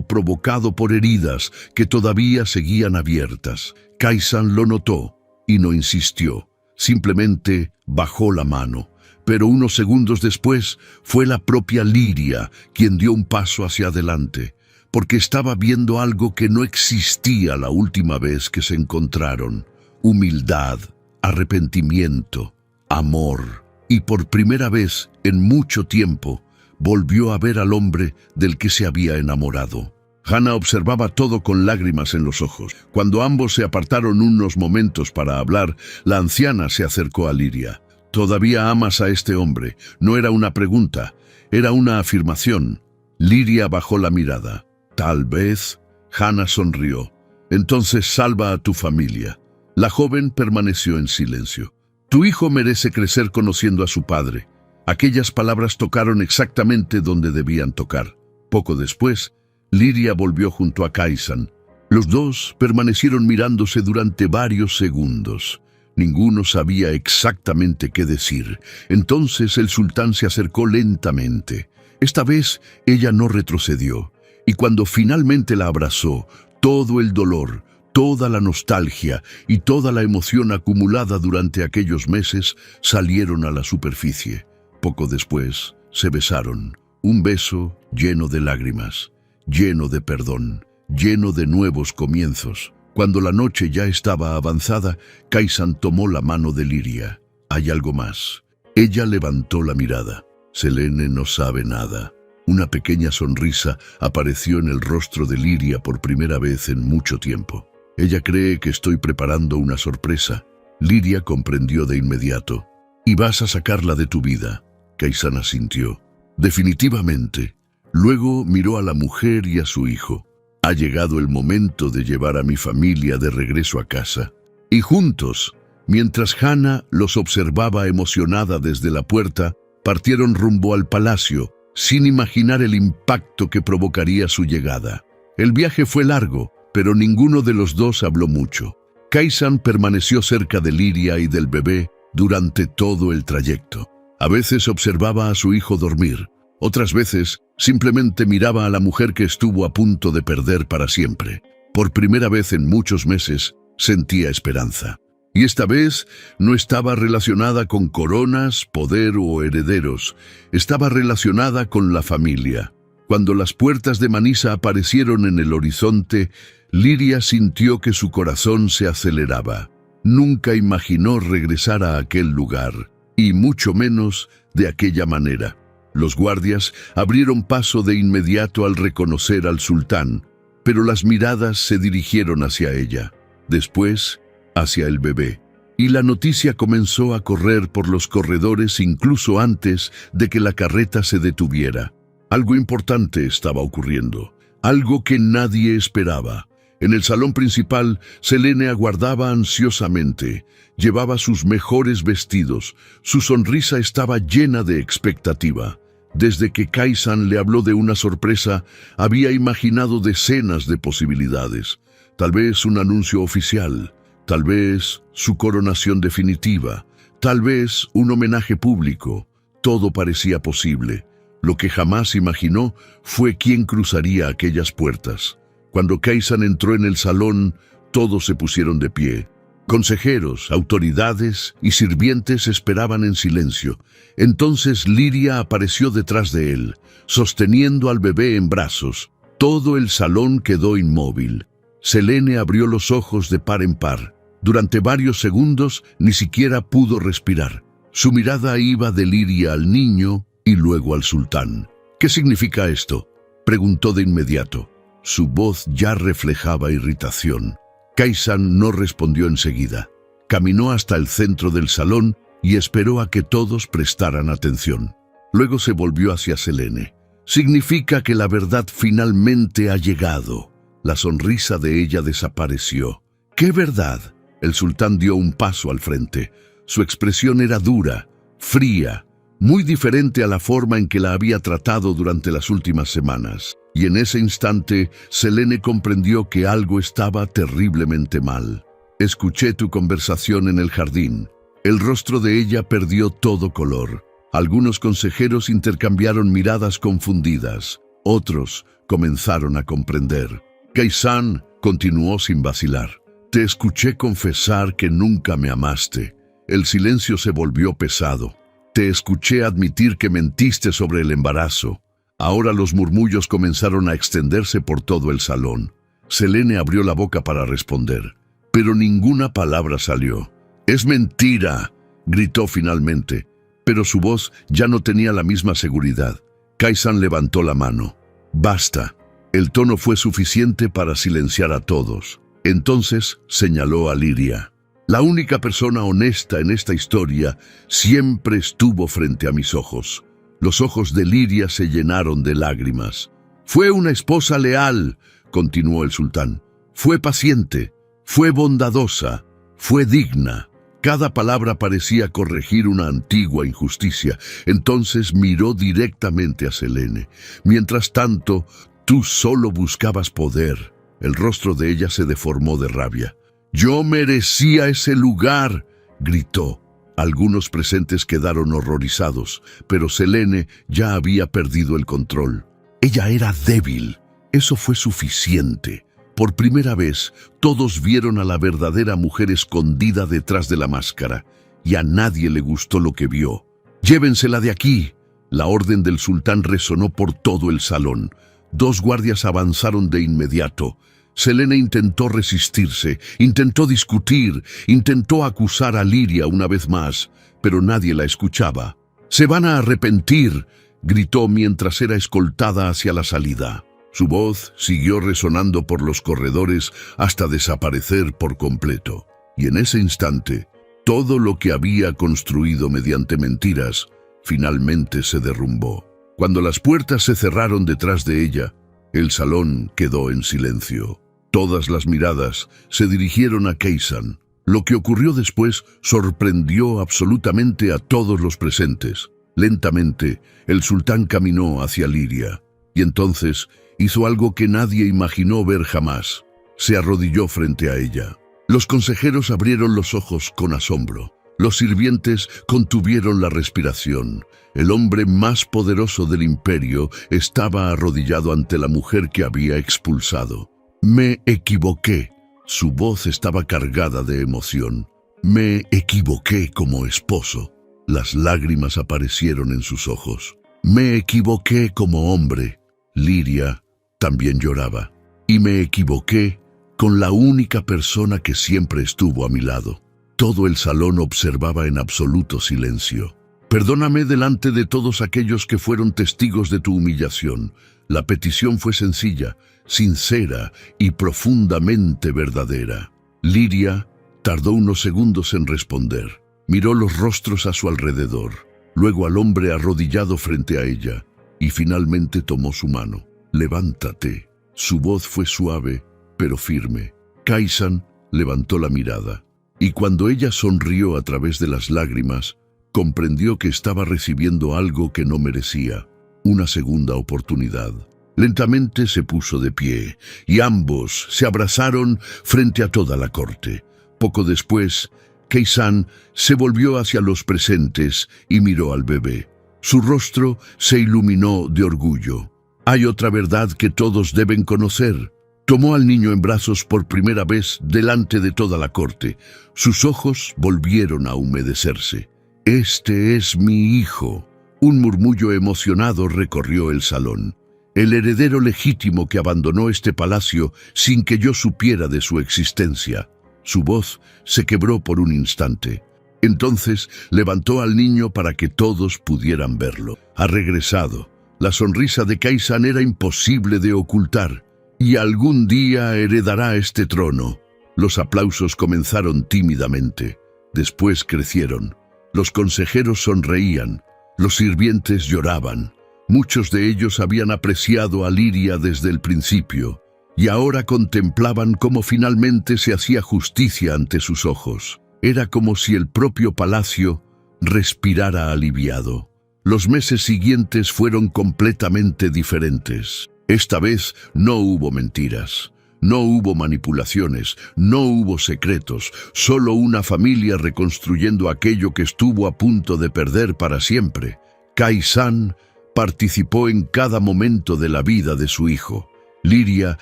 provocado por heridas que todavía seguían abiertas. Kaisan lo notó y no insistió, simplemente bajó la mano. Pero unos segundos después fue la propia Liria quien dio un paso hacia adelante, porque estaba viendo algo que no existía la última vez que se encontraron: humildad, arrepentimiento, amor. Y por primera vez en mucho tiempo volvió a ver al hombre del que se había enamorado. Hana observaba todo con lágrimas en los ojos. Cuando ambos se apartaron unos momentos para hablar, la anciana se acercó a Liria. «¿Todavía amas a este hombre?» No era una pregunta, era una afirmación. Liria bajó la mirada. «Tal vez». Hana sonrió. «Entonces salva a tu familia». La joven permaneció en silencio. «Tu hijo merece crecer conociendo a su padre». Aquellas palabras tocaron exactamente donde debían tocar. Poco después, Liria volvió junto a Kaisan. Los dos permanecieron mirándose durante varios segundos. Ninguno sabía exactamente qué decir. Entonces el sultán se acercó lentamente. Esta vez ella no retrocedió, y cuando finalmente la abrazó, todo el dolor, toda la nostalgia y toda la emoción acumulada durante aquellos meses salieron a la superficie. Poco después se besaron, un beso lleno de lágrimas. lleno de perdón, lleno de nuevos comienzos. Cuando la noche ya estaba avanzada, Kaysan tomó la mano de Liria. «Hay algo más». Ella levantó la mirada. «Selene no sabe nada». Una pequeña sonrisa apareció en el rostro de Liria por primera vez en mucho tiempo. «Ella cree que estoy preparando una sorpresa». Liria comprendió de inmediato. «¿Y vas a sacarla de tu vida?» Kaysan asintió. «Definitivamente». Luego miró a la mujer y a su hijo. «Ha llegado el momento de llevar a mi familia de regreso a casa». Y juntos, mientras Hannah los observaba emocionada desde la puerta, partieron rumbo al palacio, sin imaginar el impacto que provocaría su llegada. El viaje fue largo, pero ninguno de los dos habló mucho. Kaysan permaneció cerca de Liria y del bebé durante todo el trayecto. A veces observaba a su hijo dormir, otras veces simplemente miraba a la mujer que estuvo a punto de perder para siempre. Por primera vez en muchos meses sentía esperanza. Y esta vez no estaba relacionada con coronas, poder o herederos. Estaba relacionada con la familia. Cuando las puertas de Manisa aparecieron en el horizonte, Liria sintió que su corazón se aceleraba. Nunca imaginó regresar a aquel lugar, y mucho menos de aquella manera. Los guardias abrieron paso de inmediato al reconocer al sultán, pero las miradas se dirigieron hacia ella, después hacia el bebé, y la noticia comenzó a correr por los corredores incluso antes de que la carreta se detuviera. Algo importante estaba ocurriendo, algo que nadie esperaba. En el salón principal, Selene aguardaba ansiosamente. Llevaba sus mejores vestidos. Su sonrisa estaba llena de expectativa. Desde que Kaysan le habló de una sorpresa, había imaginado decenas de posibilidades. Tal vez un anuncio oficial, tal vez su coronación definitiva, tal vez un homenaje público. Todo parecía posible. Lo que jamás imaginó fue quién cruzaría aquellas puertas. Cuando Kaysan entró en el salón, todos se pusieron de pie. Consejeros, autoridades y sirvientes esperaban en silencio. Entonces Liria apareció detrás de él, sosteniendo al bebé en brazos. Todo el salón quedó inmóvil. Selene abrió los ojos de par en par. Durante varios segundos ni siquiera pudo respirar. Su mirada iba de Liria al niño y luego al sultán. «¿Qué significa esto?», preguntó de inmediato. Su voz ya reflejaba irritación. Kaysan no respondió enseguida. Caminó hasta el centro del salón y esperó a que todos prestaran atención. Luego se volvió hacia Selene. «Significa que la verdad finalmente ha llegado». La sonrisa de ella desapareció. «¿Qué verdad?». El sultán dio un paso al frente. Su expresión era dura, fría, muy diferente a la forma en que la había tratado durante las últimas semanas. Y en ese instante, Selene comprendió que algo estaba terriblemente mal. «Escuché tu conversación en el jardín». El rostro de ella perdió todo color. Algunos consejeros intercambiaron miradas confundidas. Otros comenzaron a comprender. Kaysan continuó sin vacilar. «Te escuché confesar que nunca me amaste». El silencio se volvió pesado. «Te escuché admitir que mentiste sobre el embarazo». Ahora los murmullos comenzaron a extenderse por todo el salón. Selene abrió la boca para responder, pero ninguna palabra salió. «Es mentira», gritó finalmente, pero su voz ya no tenía la misma seguridad. Kaysan levantó la mano. «Basta». El tono fue suficiente para silenciar a todos. Entonces señaló a Liria. «La única persona honesta en esta historia siempre estuvo frente a mis ojos». Los ojos de Liria se llenaron de lágrimas. «Fue una esposa leal», continuó el sultán. «Fue paciente, fue bondadosa, fue digna». Cada palabra parecía corregir una antigua injusticia. Entonces miró directamente a Selene. «Mientras tanto, tú solo buscabas poder». El rostro de ella se deformó de rabia. «Yo merecía ese lugar», gritó. Algunos presentes quedaron horrorizados, pero Selene ya había perdido el control. Ella era débil. Eso fue suficiente. Por primera vez, todos vieron a la verdadera mujer escondida detrás de la máscara, y a nadie le gustó lo que vio. «Llévensela de aquí». La orden del sultán resonó por todo el salón. 2 guardias avanzaron de inmediato. Selene intentó resistirse, intentó discutir, intentó acusar a Liria una vez más, pero nadie la escuchaba. «¡Se van a arrepentir!», gritó mientras era escoltada hacia la salida. Su voz siguió resonando por los corredores hasta desaparecer por completo. Y en ese instante, todo lo que había construido mediante mentiras finalmente se derrumbó. Cuando las puertas se cerraron detrás de ella, el salón quedó en silencio. Todas las miradas se dirigieron a Kaysan. Lo que ocurrió después sorprendió absolutamente a todos los presentes. Lentamente, el sultán caminó hacia Liria, y entonces hizo algo que nadie imaginó ver jamás. Se arrodilló frente a ella. Los consejeros abrieron los ojos con asombro. Los sirvientes contuvieron la respiración. El hombre más poderoso del imperio estaba arrodillado ante la mujer que había expulsado. «Me equivoqué». Su voz estaba cargada de emoción. «Me equivoqué como esposo». Las lágrimas aparecieron en sus ojos. «Me equivoqué como hombre». Liria también lloraba. «Y me equivoqué con la única persona que siempre estuvo a mi lado». Todo el salón observaba en absoluto silencio. «Perdóname delante de todos aquellos que fueron testigos de tu humillación». La petición fue sencilla, sincera y profundamente verdadera. Liria tardó unos segundos en responder. Miró los rostros a su alrededor, luego al hombre arrodillado frente a ella, y finalmente tomó su mano. «Levántate». Su voz fue suave, pero firme. Kaysan levantó la mirada, y cuando ella sonrió a través de las lágrimas, comprendió que estaba recibiendo algo que no merecía, una segunda oportunidad. Lentamente se puso de pie, y ambos se abrazaron frente a toda la corte. Poco después, Kaysan se volvió hacia los presentes y miró al bebé. Su rostro se iluminó de orgullo. «Hay otra verdad que todos deben conocer». Tomó al niño en brazos por primera vez delante de toda la corte. Sus ojos volvieron a humedecerse. «Este es mi hijo». Un murmullo emocionado recorrió el salón. «El heredero legítimo que abandonó este palacio sin que yo supiera de su existencia». Su voz se quebró por un instante. Entonces levantó al niño para que todos pudieran verlo. «Ha regresado». La sonrisa de Kaysan era imposible de ocultar. «Y algún día heredará este trono». Los aplausos comenzaron tímidamente. Después crecieron. Los consejeros sonreían. Los sirvientes lloraban. Muchos de ellos habían apreciado a Liria desde el principio, y ahora contemplaban cómo finalmente se hacía justicia ante sus ojos. Era como si el propio palacio respirara aliviado. Los meses siguientes fueron completamente diferentes. Esta vez no hubo mentiras, no hubo manipulaciones, no hubo secretos, solo una familia reconstruyendo aquello que estuvo a punto de perder para siempre. Kaysan participó en cada momento de la vida de su hijo. Liria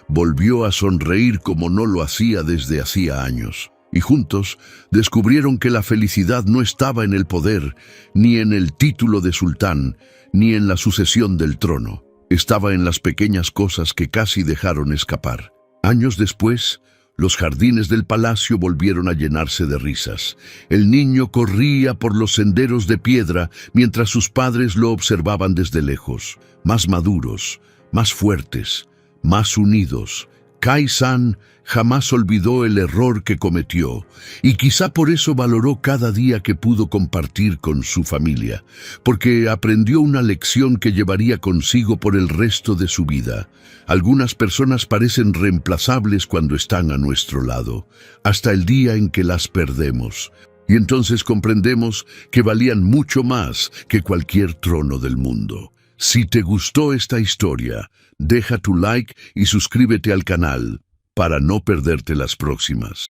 volvió a sonreír como no lo hacía desde hacía años. Y juntos descubrieron que la felicidad no estaba en el poder, ni en el título de sultán, ni en la sucesión del trono. Estaba en las pequeñas cosas que casi dejaron escapar. Años después, los jardines del palacio volvieron a llenarse de risas. El niño corría por los senderos de piedra mientras sus padres lo observaban desde lejos, más maduros, más fuertes, más unidos. Kaysan jamás olvidó el error que cometió, y quizá por eso valoró cada día que pudo compartir con su familia, porque aprendió una lección que llevaría consigo por el resto de su vida. Algunas personas parecen reemplazables cuando están a nuestro lado, hasta el día en que las perdemos, y entonces comprendemos que valían mucho más que cualquier trono del mundo. Si te gustó esta historia, deja tu like y suscríbete al canal para no perderte las próximas.